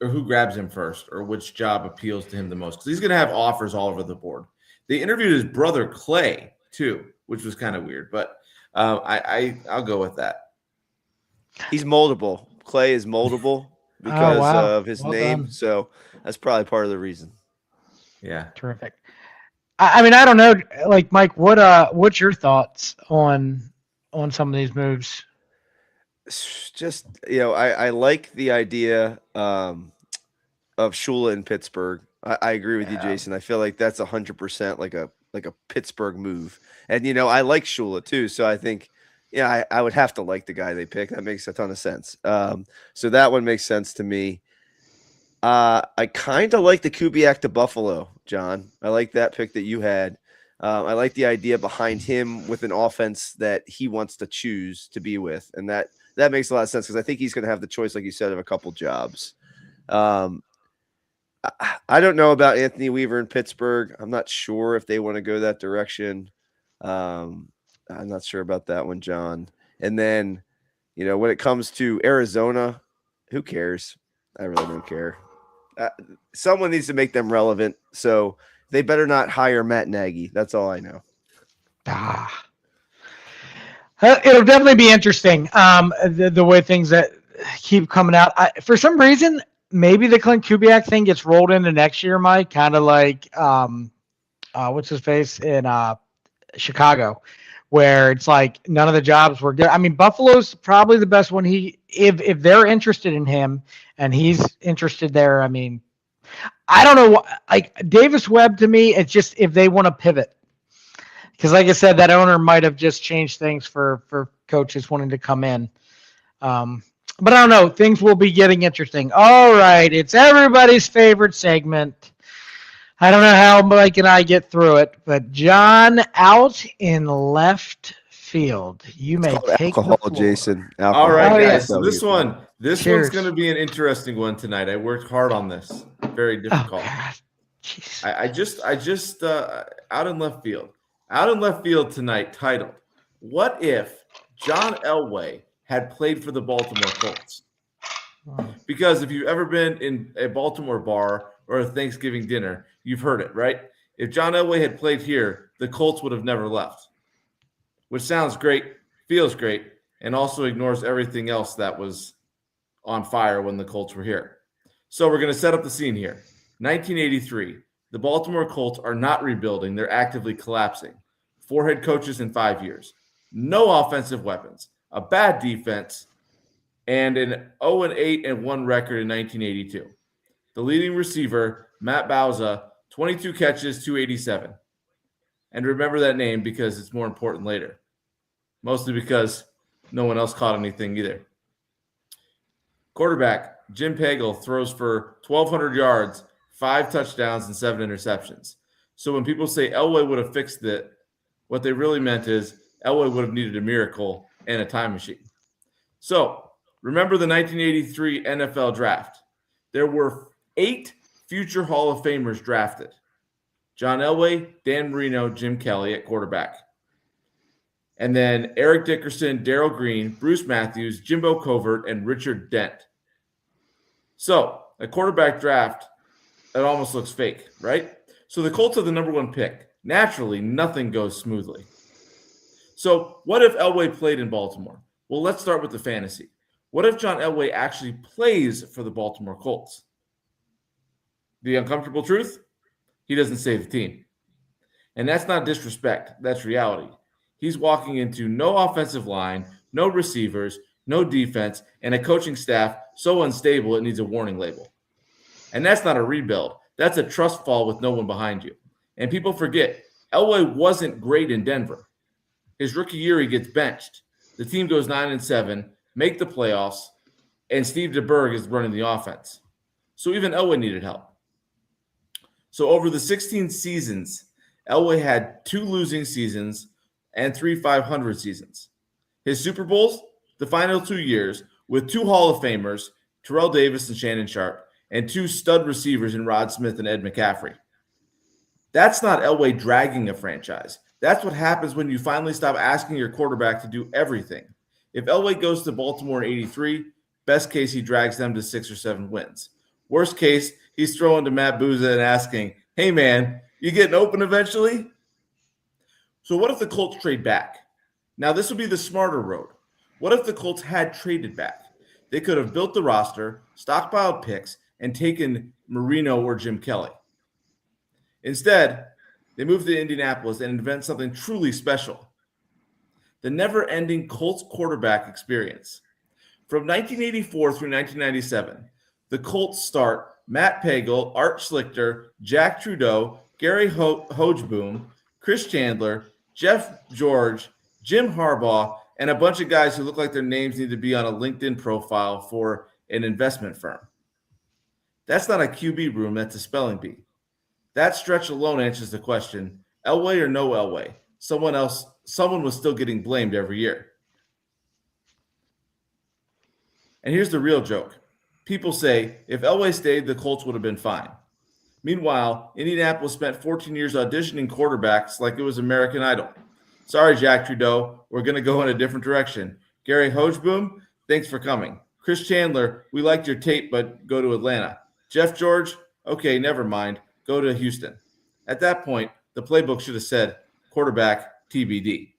or who grabs him first or which job appeals to him the most, because he's going to have offers all over the board. They interviewed his brother Clay too, which was kind of weird, but I'll go with that. He's moldable. Clay is moldable because of his name. Done. So that's probably part of the reason. Yeah. Terrific. I mean, I don't know, like Mike, what's your thoughts on some of these moves? Just I like the idea of Shula in Pittsburgh. I agree with you, Yeah. Jason. I feel like that's 100% like a Pittsburgh move, and I like Shula too. So I think, yeah, I would have to like the guy they pick. That makes a ton of sense. So that one makes sense to me. I kind of like the Kubiak to Buffalo, John. I like that pick that you had. I like the idea behind him with an offense that he wants to choose to be with, and that makes a lot of sense because I think he's going to have the choice, like you said, of a couple jobs. Um, I don't know about Anthony Weaver in Pittsburgh. I'm not sure if they want to go that direction. I'm not sure about that one, John. And then, when it comes to Arizona, who cares? I really don't care. Someone needs to make them relevant, so they better not hire Matt Nagy. That's all I know. Ah. It'll definitely be interesting. The way things that keep coming out. For some reason, maybe the Clint Kubiak thing gets rolled into next year, Mike. Kind of like what's his face in Chicago, where it's like none of the jobs were good. I mean, Buffalo's probably the best one. If they're interested in him and he's interested there, I mean, I don't know. Like Davis Webb to me, it's just if they want to pivot. Because, like I said, that owner might have just changed things for coaches wanting to come in. But I don't know. Things will be getting interesting. All right. It's everybody's favorite segment. I don't know how Mike and I get through it, but John out in left field. You It's may called take the alcohol, floor. Jason. All Alcohol. right, Oh, yeah. guys. So this one's Cheers. going to be an interesting one tonight. I worked hard on this. Very Oh, difficult. God. Jeez. I just out in left field. Out in left field tonight, titled, "What if John Elway had played for the Baltimore Colts?" Because if you've ever been in a Baltimore bar or a Thanksgiving dinner, you've heard it, right? If John Elway had played here, the Colts would have never left, which sounds great, feels great, and also ignores everything else that was on fire when the Colts were here. So we're going to set up the scene here. 1983, the Baltimore Colts are not rebuilding. They're actively collapsing. 4 head coaches in 5 years. No offensive weapons. A bad defense. And an 0-8-1 record in 1982. The leading receiver, Matt Bauza, 22 catches, 287. And remember that name because it's more important later. Mostly because no one else caught anything either. Quarterback, Jim Pagel, throws for 1,200 yards, 5 touchdowns, and 7 interceptions. So when people say Elway would have fixed it, what they really meant is Elway would have needed a miracle and a time machine. So remember the 1983 NFL draft. There were 8 future Hall of Famers drafted. John Elway, Dan Marino, Jim Kelly at quarterback. And then Eric Dickerson, Darrell Green, Bruce Matthews, Jimbo Covert, and Richard Dent. So a quarterback draft, it almost looks fake, right? So the Colts are the number 1 pick. Naturally, nothing goes smoothly. So what if Elway played in Baltimore? Well, let's start with the fantasy. What if John Elway actually plays for the Baltimore Colts? The uncomfortable truth? He doesn't save the team. And that's not disrespect. That's reality. He's walking into no offensive line, no receivers, no defense, and a coaching staff so unstable it needs a warning label. And that's not a rebuild. That's a trust fall with no one behind you. And people forget, Elway wasn't great in Denver. His rookie year, he gets benched. The team goes 9-7, make the playoffs, and Steve DeBerg is running the offense. So even Elway needed help. So over the 16 seasons, Elway had 2 losing seasons and 3 500 seasons. His Super Bowls, the final 2 years, with 2 Hall of Famers, Terrell Davis and Shannon Sharp, and 2 stud receivers in Rod Smith and Ed McCaffrey. That's not Elway dragging a franchise. That's what happens when you finally stop asking your quarterback to do everything. If Elway goes to Baltimore in 83, best case he drags them to 6 or 7 wins. Worst case, he's throwing to Matt Bouza and asking, hey man, you getting open eventually? So what if the Colts trade back? Now this would be the smarter road. What if the Colts had traded back? They could have built the roster, stockpiled picks, and taken Marino or Jim Kelly. Instead, they move to Indianapolis and invent something truly special: the never-ending Colts quarterback experience. From 1984 through 1997, the Colts start Matt Pagel, Art Schlichter, Jack Trudeau, Gary Hogeboom, Chris Chandler, Jeff George, Jim Harbaugh, and a bunch of guys who look like their names need to be on a LinkedIn profile for an investment firm. That's not a QB room, that's a spelling bee. That stretch alone answers the question, Elway or no Elway? Someone was still getting blamed every year. And here's the real joke. People say, if Elway stayed, the Colts would have been fine. Meanwhile, Indianapolis spent 14 years auditioning quarterbacks like it was American Idol. Sorry, Jack Trudeau, we're going to go in a different direction. Gary Hogeboom, thanks for coming. Chris Chandler, we liked your tape, but go to Atlanta. Jeff George, okay, never mind. Go to Houston. At that point, the playbook should have said quarterback TBD.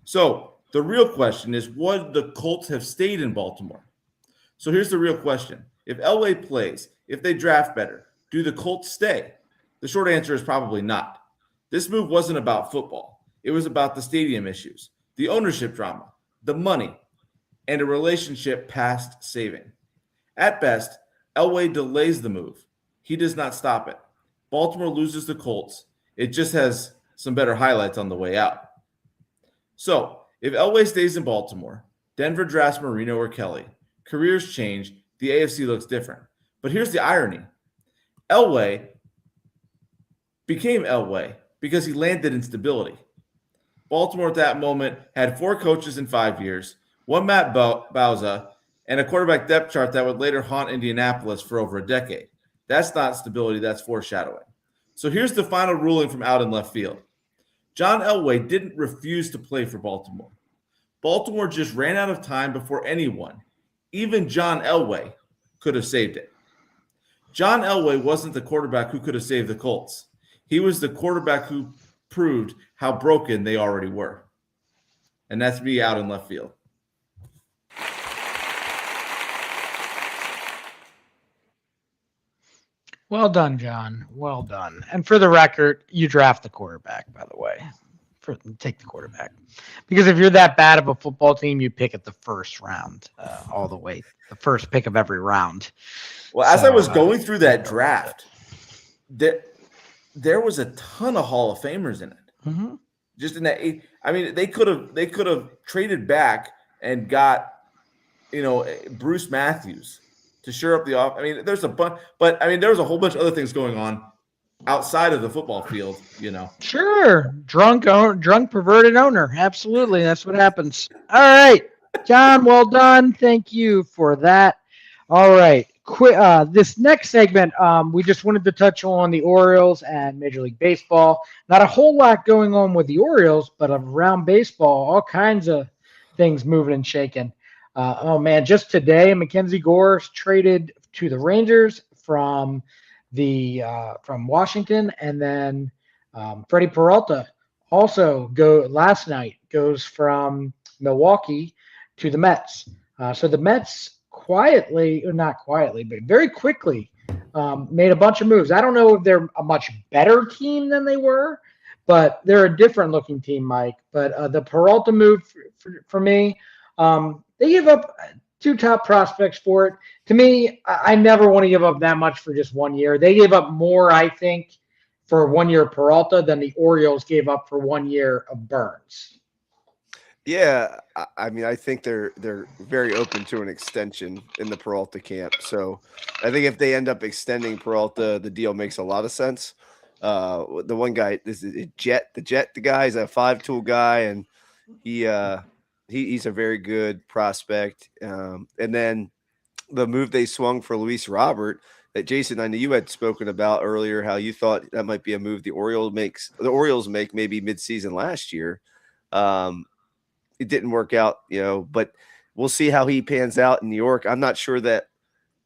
So the real question is, would the Colts have stayed in Baltimore? So here's the real question. If Elway plays, if they draft better, do the Colts stay? The short answer is probably not. This move wasn't about football. It was about the stadium issues, the ownership drama, the money, and a relationship past saving. At best, Elway delays the move. He does not stop it. Baltimore loses the Colts. It just has some better highlights on the way out. So, if Elway stays in Baltimore, Denver drafts Marino or Kelly, careers change, the AFC looks different. But here's the irony. Elway became Elway because he landed in stability. Baltimore at that moment had 4 coaches in 5 years, 1 Matt Bauza, and a quarterback depth chart that would later haunt Indianapolis for over a decade. That's not stability, that's foreshadowing. So here's the final ruling from out in left field. John Elway didn't refuse to play for Baltimore. Baltimore just ran out of time before anyone, even John Elway, could have saved it. John Elway wasn't the quarterback who could have saved the Colts. He was the quarterback who proved how broken they already were. And that's me out in left field. Well done, John. Well done. And for the record, you draft the quarterback, by the way. Take the quarterback. Because if you're that bad of a football team, you pick at the first round all the way. The first pick of every round. Well, as I was going through that draft, there was a ton of Hall of Famers in it. Mm-hmm. Just in that, I mean, they could have traded back and got, Bruce Matthews to shore up the off. I mean, there's a bunch, but I mean, there was a whole bunch of other things going on outside of the football field, Sure. Drunk, perverted owner. Absolutely. That's what happens. All right. John, well done. Thank you for that. All right. This next segment, we just wanted to touch on the Orioles and Major League Baseball. Not a whole lot going on with the Orioles, but around baseball, all kinds of things moving and shaking. Oh, man, just today, Mackenzie Gore's traded to the Rangers from Washington, and then Freddie Peralta also last night goes from Milwaukee to the Mets. So the Mets not quietly, but very quickly made a bunch of moves. I don't know if they're a much better team than they were, but they're a different looking team, Mike. But the Peralta move for me, they gave up 2 top prospects for it. To me, I never want to give up that much for just 1 year. They gave up more, I think, for 1 year of Peralta than the Orioles gave up for 1 year of Burns. Yeah, I mean, I think they're very open to an extension in the Peralta camp. So I think if they end up extending Peralta, the deal makes a lot of sense. The one guy is the guy is a 5-tool guy, and he's a very good prospect. And then the move they swung for Luis Robert that Jason, I know you had spoken about earlier, how you thought that might be a move the Orioles make maybe midseason last year. It didn't work out, but we'll see how he pans out in New York. I'm not sure that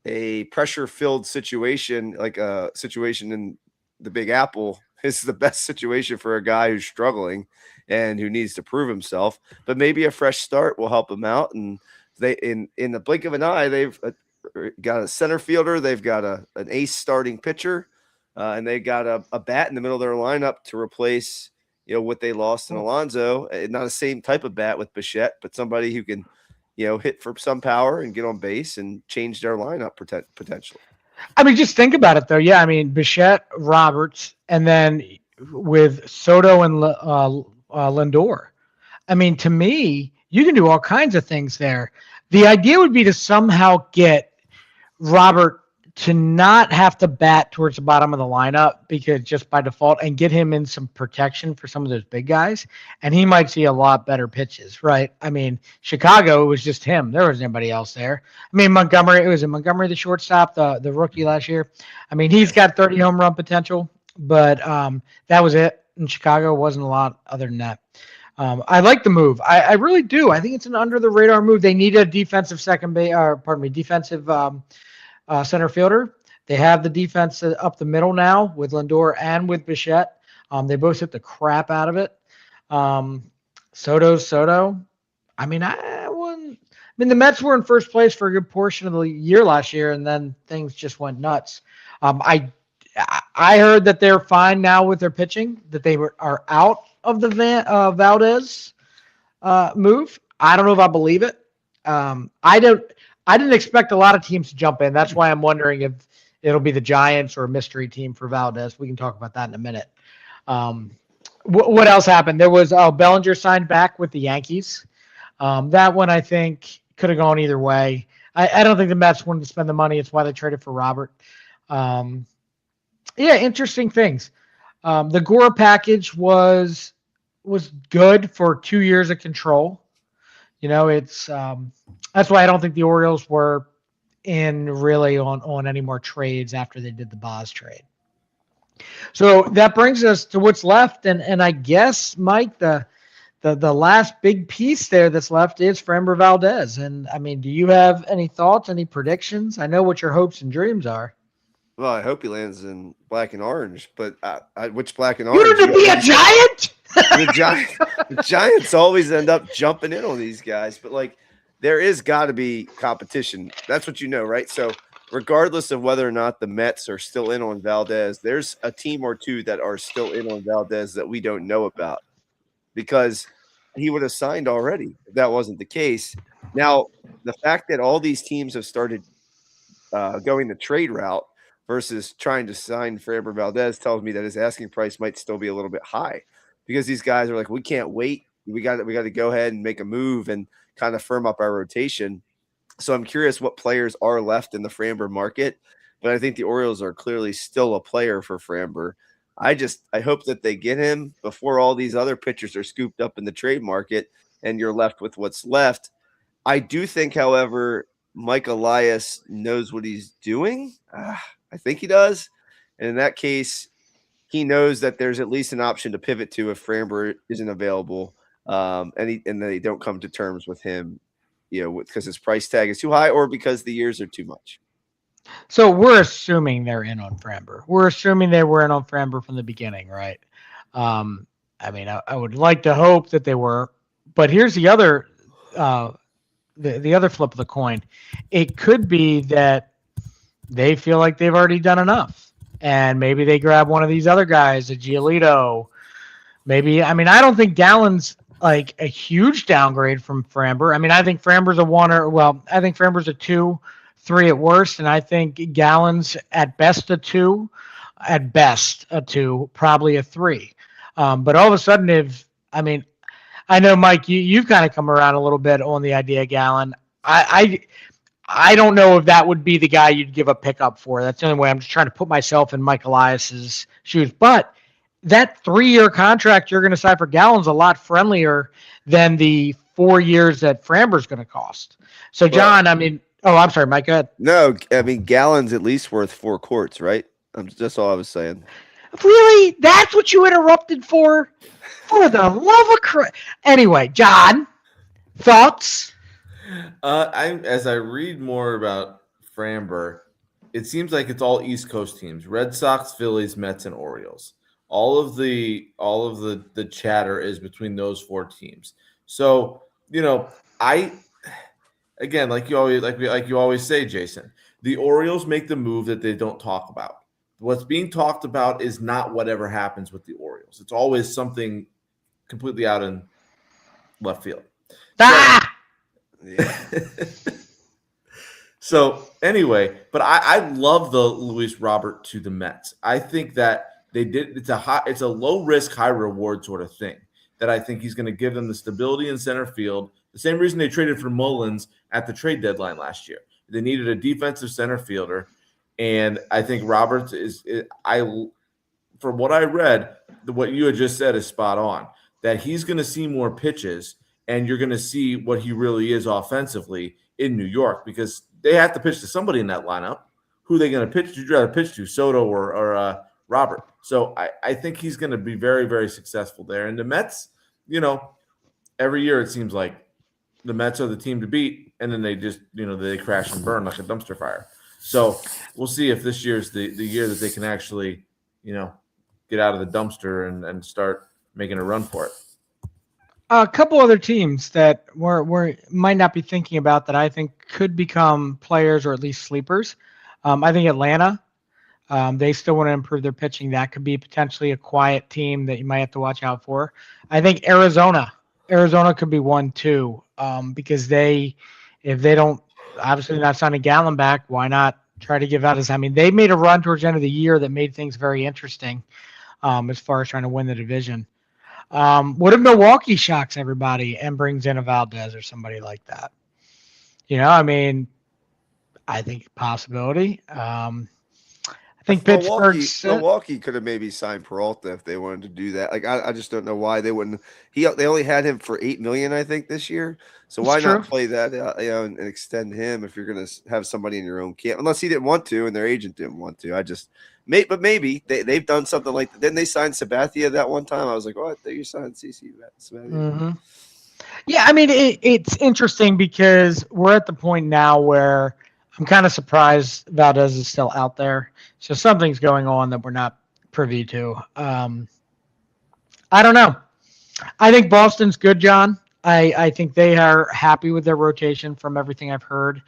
a pressure-filled situation, like a situation in the Big Apple, is the best situation for a guy who's struggling and who needs to prove himself. But maybe a fresh start will help him out. And they, in the blink of an eye, they've got a center fielder. They've got an ace starting pitcher. and they got a bat in the middle of their lineup to replace what they lost in Alonso. Not the same type of bat with Bichette, but somebody who can hit for some power and get on base and change their lineup potentially. I mean, just think about it, though. Yeah, I mean, Bichette, Roberts, and then with Soto and Lindor. I mean, to me, you can do all kinds of things there. The idea would be to somehow get Robert to not have to bat towards the bottom of the lineup because just by default and get him in some protection for some of those big guys. And he might see a lot better pitches, right? I mean, Chicago, it was just him. There wasn't anybody else there. I mean, Montgomery, it was Montgomery, the shortstop, the rookie last year. I mean, he's got 30 home run potential, but that was it. In Chicago, wasn't a lot other than that. I like the move. I really do. I think it's an under the radar move. They need a defensive defensive center fielder. They have the defense up the middle now with Lindor and with Bichette. They both hit the crap out of it. Soto. I mean, the Mets were in first place for a good portion of the year last year, and then things just went nuts. I heard that they're fine now with their pitching, that they are out of the Valdez move. I don't know if I believe it. I didn't expect a lot of teams to jump in. That's why I'm wondering if it'll be the Giants or a mystery team for Valdez. We can talk about that in a minute. What else happened? There was Bellinger signed back with the Yankees. That one I think could have gone either way. I don't think the Mets wanted to spend the money. It's why they traded for Robert. Interesting things. The Gora package was good for 2 years of control. It's that's why I don't think the Orioles were in really on any more trades after they did the Boz trade. So that brings us to what's left, and I guess, Mike, the last big piece there that's left is Framber Valdez. And I mean, do you have any thoughts, any predictions? I know what your hopes and dreams are. Well, I hope he lands in black and orange, but which black and orange? You to be a Giant? The Giants always end up jumping in on these guys, but like there is got to be competition. That's what you know, right? So regardless of whether or not the Mets are still in on Valdez, there's a team or two that are still in on Valdez that we don't know about because he would have signed already if that wasn't the case. Now, the fact that all these teams have started going the trade route versus trying to sign Framber Valdez tells me that his asking price might still be a little bit high because these guys are like, we can't wait. We got to go ahead and make a move and kind of firm up our rotation. So I'm curious what players are left in the Framber market, but I think the Orioles are clearly still a player for Framber. I hope that they get him before all these other pitchers are scooped up in the trade market and you're left with what's left. I do think, however, Mike Elias knows what he's doing. I think he does. And in that case, he knows that there's at least an option to pivot to if Framber isn't available and they don't come to terms with him, because his price tag is too high or because the years are too much. So we're assuming they're in on Framber. We're assuming they were in on Framber from the beginning, right? I mean, I would like to hope that they were, but here's the other the other flip of the coin. It could be that they feel like they've already done enough, and maybe they grab one of these other guys, a Giolito. Maybe, I mean, I don't think Gallen's like a huge downgrade from Framber. I mean, I think Framber's I think Framber's a 2, 3 at worst, and I think Gallen's at best a 2, probably a 3. But all of a sudden, I know, Mike, you've kind of come around a little bit on the idea of Gallen. I don't know if that would be the guy you'd give a pickup for. That's the only way. I'm just trying to put myself in Mike Elias's shoes. But that 3-year contract you're going to sign for Gallen's a lot friendlier than the 4 years that Framber's going to cost. So, John, I'm sorry, Mike, go ahead. No, I mean, Gallen's at least worth 4 quarts, right? That's all I was saying. Really? That's what you interrupted for? For the love of Christ. Anyway, John, thoughts? As I read more about Framber, it seems like it's all East Coast teams: Red Sox, Phillies, Mets, and Orioles. All of the chatter is between those 4 teams. So, like you always say, Jason, the Orioles make the move that they don't talk about. what's being talked about is not whatever happens with the Orioles. It's always something completely out in left field. Ah! Yeah. So anyway, but I love the Luis Robert to the Mets. I think that it's a low risk, high reward sort of thing that I think he's going to give them the stability in center field. The same reason they traded for Mullins at the trade deadline last year. They needed a defensive center fielder, and I think Roberts from what I read, what you had just said is spot on. That he's going to see more pitches, and you're going to see what he really is offensively in New York, because they have to pitch to somebody in that lineup. Who are they going to pitch to? You'd rather pitch to Soto or Robert. So I think he's going to be very, very successful there. And the Mets, every year it seems like the Mets are the team to beat, and then they just, they crash and burn like a dumpster fire. So we'll see if this year's the year that they can actually, get out of the dumpster and start making a run for it. A couple other teams that we might not be thinking about that I think could become players or at least sleepers. I think Atlanta, they still want to improve their pitching. That could be potentially a quiet team that you might have to watch out for. I think Arizona could be one too, because if they don't, obviously not signing Gallon back, why not try to give out his? I mean, they made a run towards the end of the year that made things very interesting as far as trying to win the division. What if Milwaukee shocks everybody and brings in a Valdez or somebody like that? I think possibility. I think Milwaukee could have maybe signed Peralta if they wanted to do that. Like I just don't know why they wouldn't. They only had him for $8 million, I think, this year. So why not play that and extend him if you're going to have somebody in your own camp? Unless he didn't want to and their agent didn't want to. But maybe they've done something like that. Didn't they sign Sabathia that one time? I was like, what? You signed CC Sabathia? Mm-hmm. Yeah, I mean, it's interesting because we're at the point now where I'm kind of surprised Valdez is still out there. So something's going on that we're not privy to. I don't know. I think Boston's good, John. I think they are happy with their rotation from everything I've heard.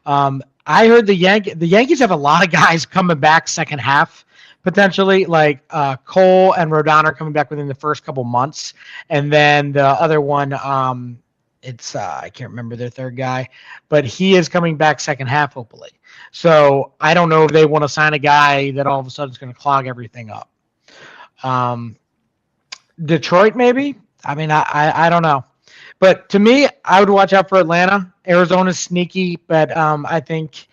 I heard the Yankees have a lot of guys coming back second half, potentially, like Cole and Rodon are coming back within the first couple months. And then the other one, it's I can't remember their third guy, but he is coming back second half, hopefully. So I don't know if they want to sign a guy that all of a sudden is going to clog everything up. Detroit, maybe? I mean, I don't know. But to me, I would watch out for Atlanta. Arizona's sneaky, but I think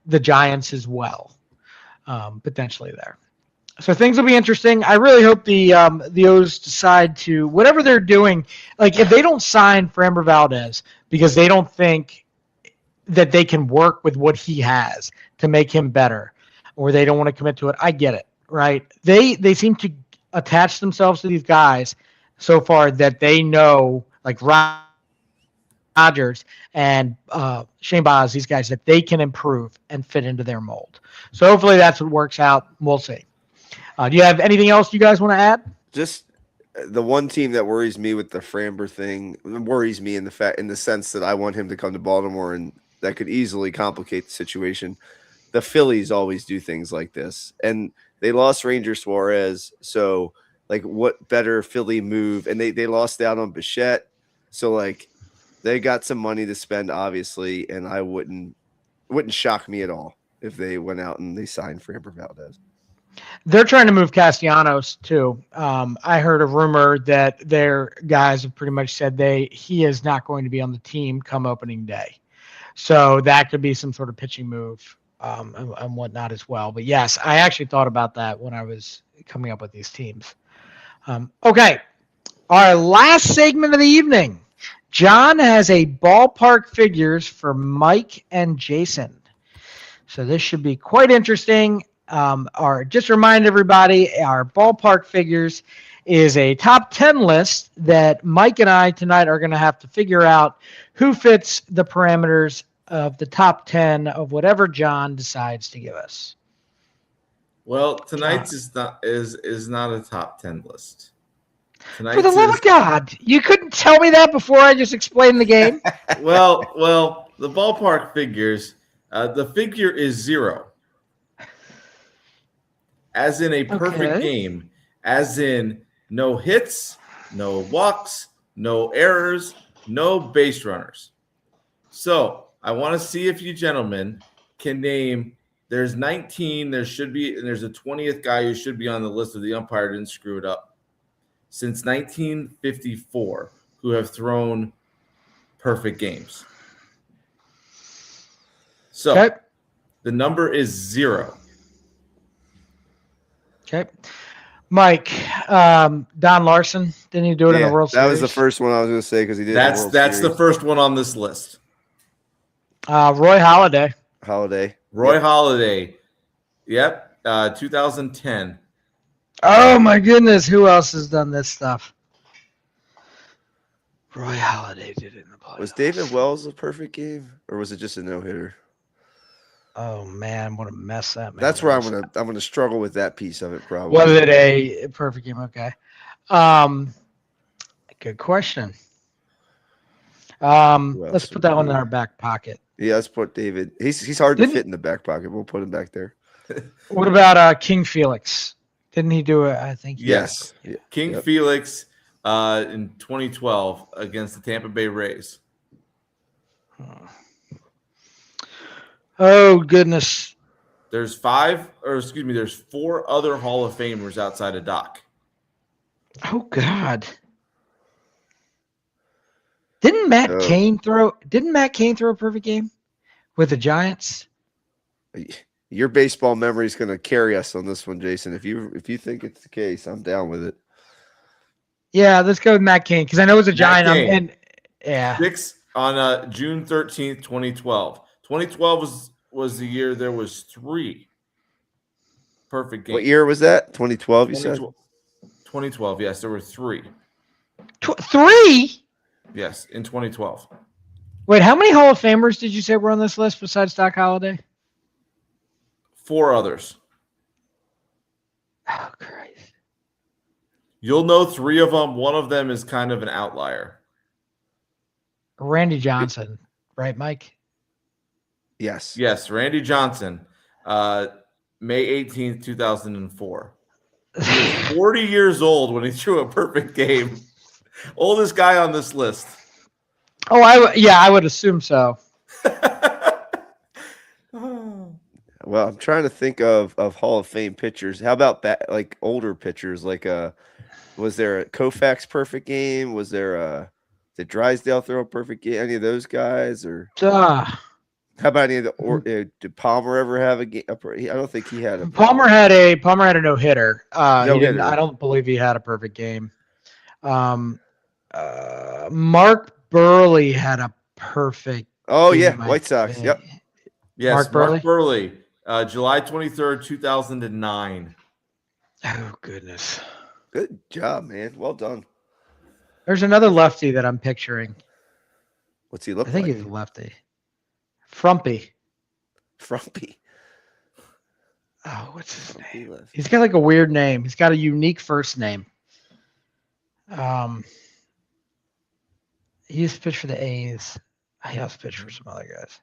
the Giants as well, potentially there. So things will be interesting. I really hope the O's decide to, whatever they're doing, like if they don't sign Framber Valdez because they don't think that they can work with what he has to make him better, or they don't want to commit to it, I get it, right? They seem to attach themselves to these guys so far that they know, like Rodgers and Shane Baz, these guys, that they can improve and fit into their mold. So hopefully that's what works out. We'll see. Do you have anything else you guys want to add? Just the one team that worries me with the Framber thing worries me in the sense that I want him to come to Baltimore, and that could easily complicate the situation. The Phillies always do things like this, and they lost Ranger Suarez. So, like, what better Philly move? And they lost out on Bichette. So, like, they got some money to spend, obviously, and I wouldn't shock me at all if they went out and they signed Framber Valdez. They're trying to move Castellanos too. I heard a rumor that their guys have pretty much said he is not going to be on the team come opening day. So that could be some sort of pitching move and whatnot as well. But yes, I actually thought about that when I was coming up with these teams. Okay, our last segment of the evening. John has a ballpark figures for Mike and Jason. So this should be quite interesting. Just remind everybody, our ballpark figures is a top 10 list that Mike and I tonight are going to have to figure out who fits the parameters of the top 10 of whatever John decides to give us. Well, tonight's is not a top 10 list. For the love of God, you couldn't tell me that before I just explained the game? Well, the ballpark figures, the figure is 0. as in a perfect Okay. game, as in no hits, no walks, no errors, no base runners. So I want to see if you gentlemen can name. There's 19. There's a 20th guy who should be on the list if the umpire didn't screw it up. Since 1954, who have thrown perfect games. So Okay. the number is 0. Okay. Mike, Don Larson, didn't he do it in the World that Series? was the first one I was going to say because he did. That's the first one on this list. Roy Halladay. Roy Halladay. Yep. 2010. Oh my goodness, who else has done this stuff? Roy Halladay did it in the playoffs. Was David Wells a perfect game, or was it just a no-hitter? Oh man, what a mess that man. That's where I'm gonna struggle with that piece of it probably. Was it a perfect game? Okay. Good question. Let's put that one in our back pocket. Yeah, let's put David. He's hard to fit in the back pocket. We'll put him back there. What about King Felix? Didn't he do it? I think. Yes. Yeah. King Felix in 2012 against the Tampa Bay Rays. Oh goodness. There's 4 other Hall of Famers outside of Doc. Oh God. Didn't Matt Cain throw a perfect game with the Giants? Your baseball memory is going to carry us on this one, Jason. If you think it's the case, I'm down with it. Yeah, let's go with Matt Cain because I know it was a Giant. Yeah. 6 on June 13th, 2012. 2012 was the year there was 3 perfect games. What year was that? 2012, you said? 2012, yes. There were 3. 3? Yes, in 2012. Wait, how many Hall of Famers did you say were on this list besides Doc Halladay? 4 others. Oh, Christ. You'll know 3 of them. One of them is kind of an outlier. Randy Johnson, right, Mike? Yes. Yes, Randy Johnson, May 18th, 2004. He was 40 years old when he threw a perfect game. Oldest guy on this list. Oh, I would assume so. Well, I'm trying to think of Hall of Fame pitchers. How about like older pitchers? Like was there a Koufax perfect game? Was there did Drysdale throw a perfect game? Any of those guys? Or how about any of the did Palmer ever have a game? I don't think he had a Palmer had a no-hitter. No-hitter. I don't believe he had a perfect game. Mark Burley had a perfect game, White Sox. Yep. Yes, Mark Burley. July 23rd, 2009. Oh, goodness. Good job, man. Well done. There's another lefty that I'm picturing. What's he look like? I think he's a lefty. Frumpy. Oh, what's his name? He's got like a weird name. He's got a unique first name. He used to pitch for the A's. He also pitched for some other guys.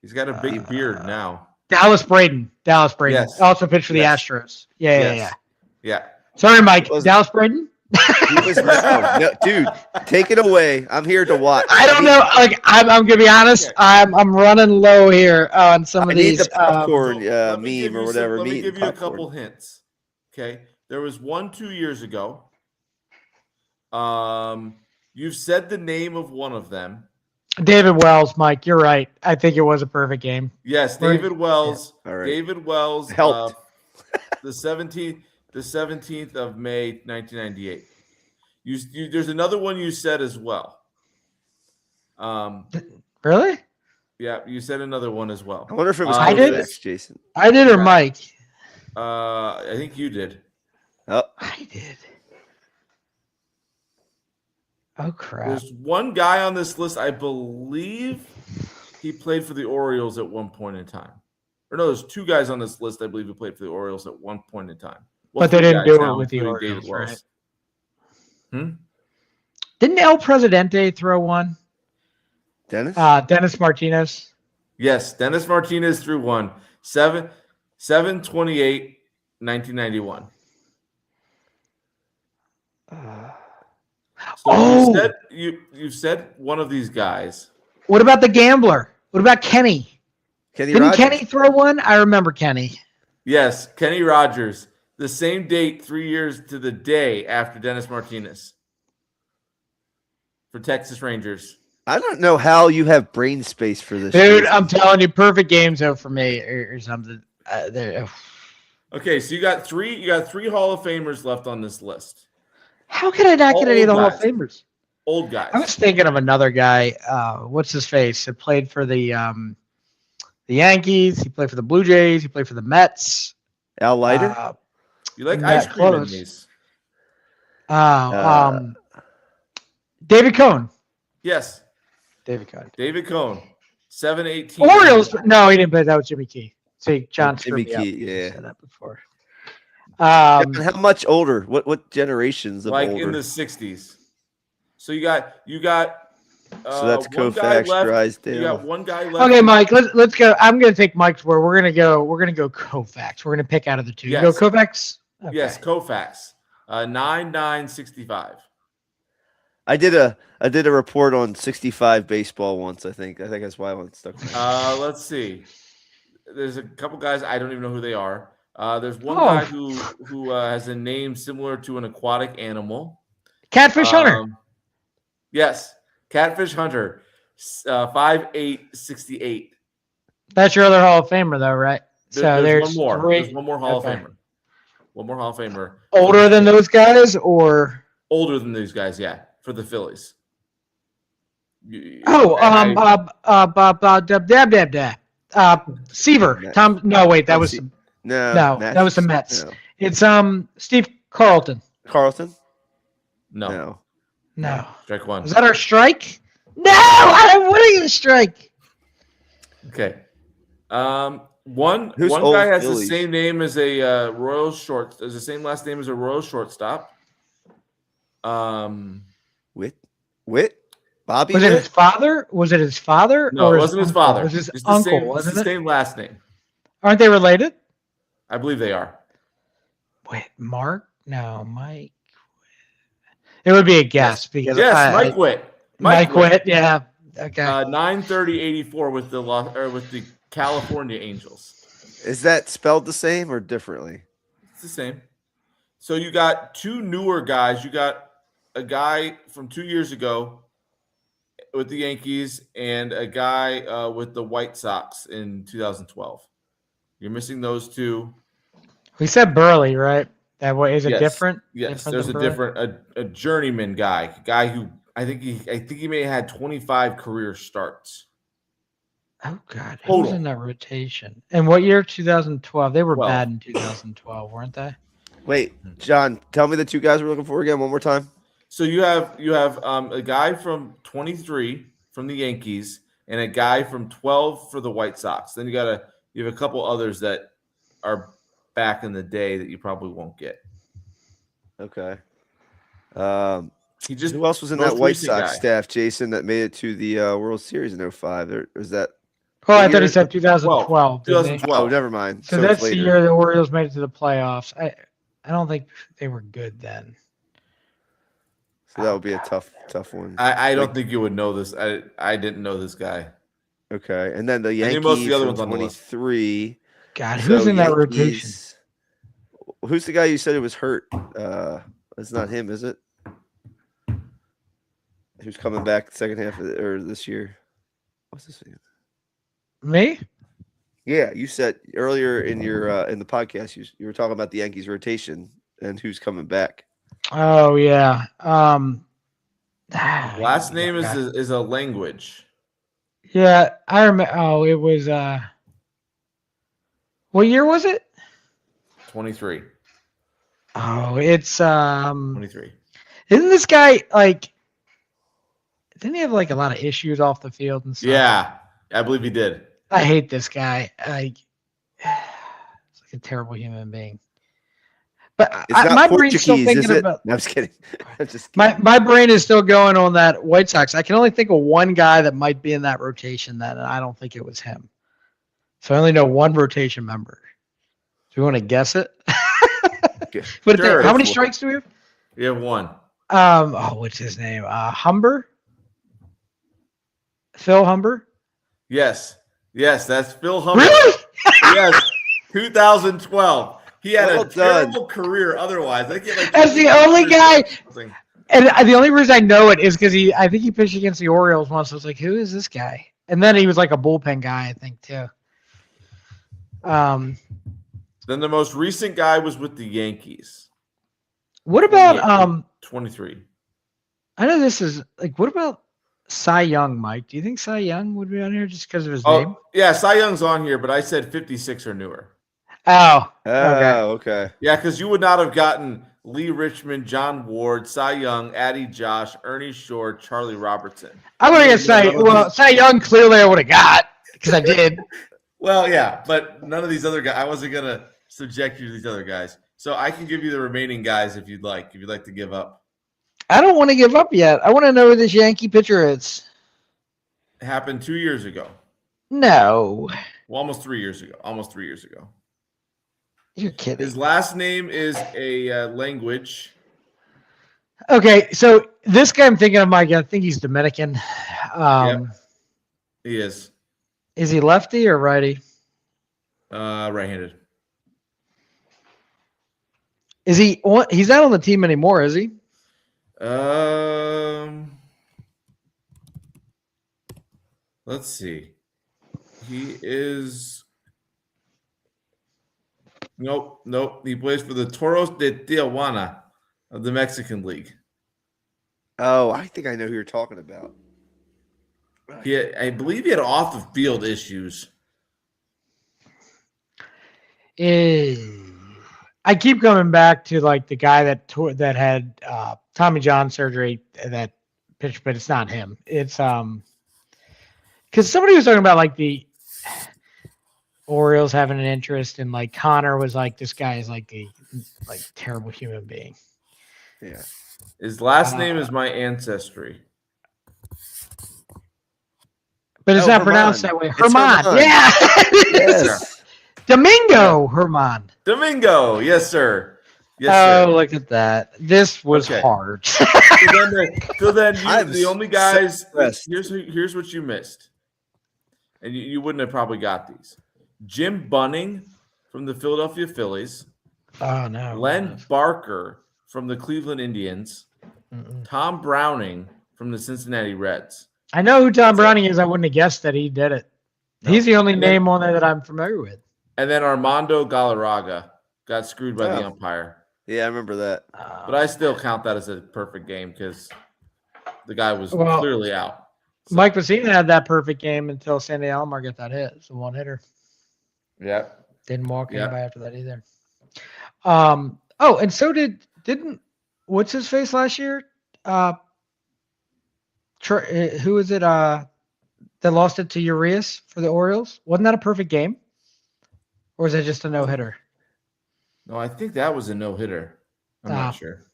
He's got a big beard now. Dallas Braden. Yes. Also pitched for the Astros. Yeah. Sorry, Mike. Dallas Braden? No, dude, take it away. I'm here to watch. I don't know. Like, I'm gonna be honest. Okay. I'm running low here on some of these. Need the popcorn meme or whatever. Let me give you a couple hints. Okay, there was 2 years ago. You've said the name of one of them. David Wells, Mike. You're right. I think it was a perfect game. Yes, David Wells. Yeah. All right. David Wells helped. The 17th of May, 1998. There's another one you said as well. Really? Yeah, you said another one as well. I wonder if it was I did, Jason. I did or Mike? I think you did. Oh, I did. Oh crap! There's one guy on this list. I believe he played for the Orioles at one point in time. Or no, there's 2 guys on this list. I believe who played for the Orioles at one point in time. Well, but they didn't do it with the Orioles, right? Didn't El Presidente throw one? Dennis Martinez. Yes, Dennis Martinez threw one. 7/28, 1991. So Oh! you've said one of these guys. What about the gambler? What about Kenny? Kenny Didn't Rogers. Kenny throw one? I remember Kenny. Yes, Kenny Rogers. The same date, 3 years to the day after Dennis Martinez for Texas Rangers. I don't know how you have brain space for this. Dude, Jason. I'm telling you, perfect games though for me or something. Okay, so you got three Hall of Famers left on this list. How could I not All get any of the old Hall of guys. Famers? Old guys. I was thinking of another guy. What's his face? That played for the Yankees. He played for the Blue Jays. He played for the Mets. Al Leiter. You like Not ice cream in close. these? David Cohn. Yes, David Cohn. David Cohn, 7-18. Orioles. No, he didn't play. That was Jimmy Key. See, John Jimmy screwed me up. Key, yeah. I said that before. And how much older? What generations of Like older? in the 60s. So you got. So that's one guy Koufax, left. Drysdale. You got one guy left. Okay, Mike. Let's go. I'm gonna take Mike's word. We're gonna go Koufax. We're gonna pick out of the two. Yes. You go Koufax. Okay. Yes, Koufax. 9-9-65. I did a report on 65 baseball once. I think that's why I went stuck. Let's see. There's a couple guys I don't even know who they are. There's one Oh. guy who has a name similar to an aquatic animal. Catfish Hunter. Yes, Catfish Hunter, 5'8", That's your other Hall of Famer, though, right? There's so one more. three. There's one more Hall Okay. of Famer. One more Hall of Famer. Older than those guys, or Older than these guys, yeah, for the Phillies. Seaver. Tom. No, wait, that was No, that was the Mets. No. It's Steve Carlton. Carlton. No. No. Strike one. Is that our strike? No, I'm winning the strike. Okay. One Who's guy old has Phillies? the same name as a Royals short. Has the same last name as a Royals shortstop. Witt. Bobby. Was it Witt? his father? Was it his father? No, or it wasn't his uncle? father. It was his It's the uncle, same, wasn't it's the it? same last name. Aren't they related? I believe they are. Wait, Mark? No, Mike. It would be a guess because Yes, Mike Witt. Mike Witt, yeah. Okay. 9/30/84 with the California Angels. Is that spelled the same or differently? It's the same. So you got two newer guys. You got a guy from 2 years ago with the Yankees and a guy with the White Sox in 2012. You're missing those two. We said Burley, right? That way is it Yes. different? Yes, Different there's than a Burley? different a journeyman guy who I think he may have had 25 career starts. Oh God, who was Total. in that rotation? And what year? 2012. They were 12. bad in 2012, weren't they? Wait, John, tell me the two guys we're looking for again one more time. So you have a guy from 23 from the Yankees and a guy from 12 for the White Sox. Then you have a couple others that are back in the day that you probably won't get. Okay. He just Who else was in most that White recent Sox guy. staff, Jason, that made it to the World Series in 05? Or was that? Oh, I What thought he year? said 2012. didn't he? 2012. Oh, never mind. So it's that's the later. year the Orioles made it to the playoffs. I don't think they were good then. So that would be a tough one. I don't think you would know this. I didn't know this guy. Okay, and then the think Yankees most of the other from ones on the list. 23. God, who's So in that Yankees- rotation? Who's the guy you said it was hurt? It's not him, is it? Who's coming back second half or this year? What's his name? Me? Yeah, you said earlier in your in the podcast you were talking about the Yankees rotation and who's coming back. Oh yeah. Last name is a language. Yeah, I remember. Oh, it was. What year was it? 23. Oh, it's 23. Isn't this guy like? Didn't he have like a lot of issues off the field and stuff? Yeah, I believe he did. I hate this guy. Like, it's like a terrible human being. But It's not my brain's still Portuguese, is thinking it? about. No, I'm just kidding. I'm just kidding. My brain is still going on that White Sox. I can only think of one guy that might be in that rotation then, and I don't think it was him. So I only know one rotation member. Do you want to guess it? But Sure. how many strikes do we have? You have one. What's his name? Humber? Phil Humber? Yes, that's Phil Humber. Really? Yes, 2012. He had Well a terrible career otherwise. I think That's the only guy. And the only reason I know it is because I think he pitched against the Orioles once. I was like, who is this guy? And then he was like a bullpen guy, I think, too. Then the most recent guy was with the Yankees. What about 23? I know this is like, what about Cy Young, Mike? Do you think Cy Young would be on here just because of his name? Yeah, Cy Young's on here, but I said 56 or newer. Oh, okay. Yeah, because you would not have gotten Lee Richmond, John Ward, Cy Young, Addie Josh, Ernie Shore, Charlie Robertson. I would have Cy Young clearly I would have got because I did. Well, yeah, but none of these other guys. I wasn't gonna subject you to these other guys, so I can give you the remaining guys if you'd like. If you'd like to give up, I don't want to give up yet. I want to know who this Yankee pitcher is. it happened 2 years ago. No, Well, almost 3 years ago. Almost 3 years ago. you're kidding. His last name is a language. Okay, so this guy I'm thinking of, Mike. I think he's Dominican. He is Is he lefty or righty? right-handed. Is he? He's not on the team anymore, is he? Let's see. He is. Nope. He plays for the Toros de Tijuana of the Mexican League. Oh, I think I know who you're talking about. I believe he had off-the-field issues. I keep coming back to like the guy that had Tommy John surgery that pitched, but it's not him. It's because somebody was talking about like the Orioles having an interest, and like Connor was like, this guy is like a terrible human being. Yeah. His last name is my ancestry. But it's not Herman. pronounced that way. It's Herman. Herman. Yeah. Yes. Domingo Herman. Domingo. Yes, sir. Yes, Oh, sir. look at that. This was hard. So then the only guys, here's what you missed. And you wouldn't have probably got these. Jim Bunning from the Philadelphia Phillies. Oh, no. Len Barker from the Cleveland Indians. Tom Browning from the Cincinnati Reds. I know who Tom Browning is. I wouldn't have guessed that he did it. No. He's the only name on there that I'm familiar with. And then Armando Galarraga got screwed by the umpire. Yeah, I remember that. But I still count that as a perfect game because the guy was clearly out. So. Mike Pacino had that perfect game until Sandy Alomar got that hit. It's a one hitter. Yeah. Didn't walk anybody after that either. And so didn't what's his face last year? Who is it that lost it to Urias for the Orioles? Wasn't that a perfect game? Or was that just a no-hitter? No, I think that was a no-hitter. I'm not sure.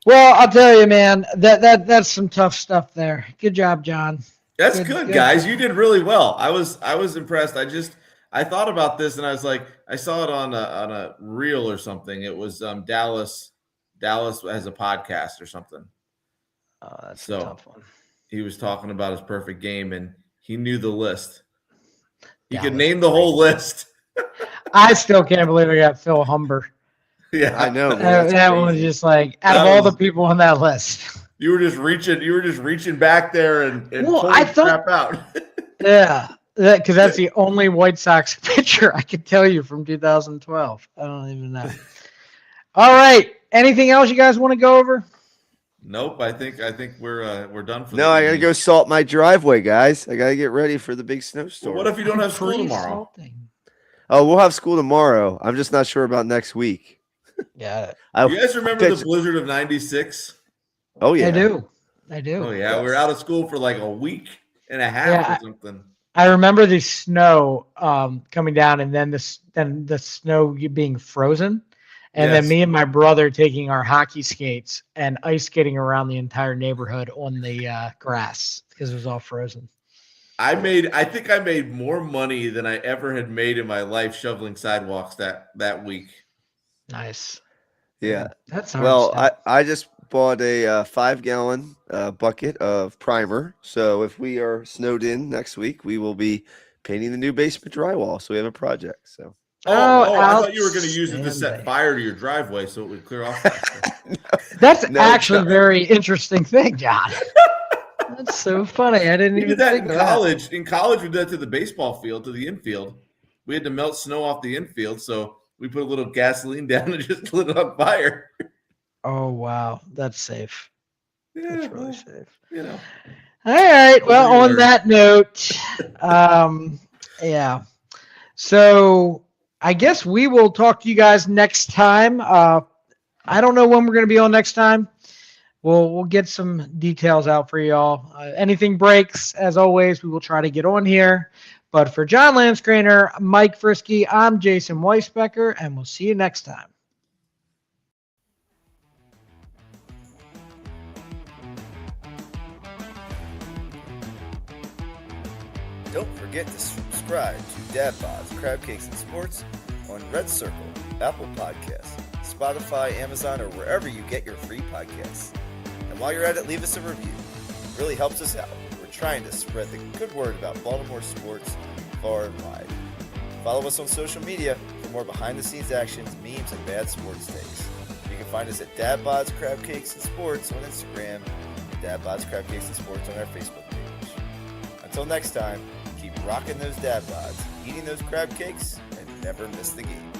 Well, I'll tell you, man, that's some tough stuff there. Good job, John. That's good, guys. You did really well. I was impressed. I thought about this and I was like, I saw it on a reel or something. It was Dallas has a podcast or something. Oh, that's a tough one. He was talking about his perfect game and he knew the list. He could name the whole list. I still can't believe I got Phil Humber. Yeah, I know. That one was just like out of all the people on that list. You were just reaching back there and pulling crap out. Yeah, because that's the only White Sox pitcher I could tell you from 2012. I don't even know. All right. Anything else you guys want to go over? Nope. I think we're done for. No, I gotta go salt my driveway, guys. I gotta get ready for the big snowstorm. Well, what if you don't have school tomorrow? Oh, we'll have school tomorrow. I'm just not sure about next week. Yeah. You guys remember the blizzard of '96? Oh yeah, I do. Oh yeah, we were out of school for like a week and a half or something. I remember the snow coming down, and then the snow being frozen, and then me and my brother taking our hockey skates and ice skating around the entire neighborhood on the grass because it was all frozen. I think I made more money than I ever had made in my life shoveling sidewalks that week. Nice. Yeah. That sounds Well, nice. I just bought a 5-gallon bucket of primer. So if we are snowed in next week, we will be painting the new basement drywall. So we have a project. So I thought you were going to use it to set outstanding. fire to your driveway so it would clear off faster. That's No, actually a John. very interesting thing, John. That's so funny. I didn't We even did that think in of that. college. In college, we did that to the baseball field, to the infield. We had to melt snow off the infield, so we put a little gasoline down and just lit it on fire. Oh wow, that's safe. Yeah, That's really well, safe. you know. All right. Well, you on learn. that note, yeah. So I guess we will talk to you guys next time. I don't know when we're going to be on next time. We'll get some details out for y'all. Anything breaks, as always, we will try to get on here. But for John Lanscraner, Mike Frisky, I'm Jason Weisbecker, and we'll see you next time. Don't forget to subscribe to Dad Bods, Crab Cakes, and Sports on Red Circle, Apple Podcasts, Spotify, Amazon, or wherever you get your free podcasts. And while you're at it, leave us a review. It really helps us out. We're trying to spread the good word about Baltimore sports far and wide. Follow us on social media for more behind-the-scenes actions, memes, and bad sports takes. You can find us at Dad Bods, Crab Cakes, and Sports on Instagram, and Dad Bods, Crab Cakes, and Sports on our Facebook page. Until next time, keep rocking those dad bods, eating those crab cakes, and never miss the game.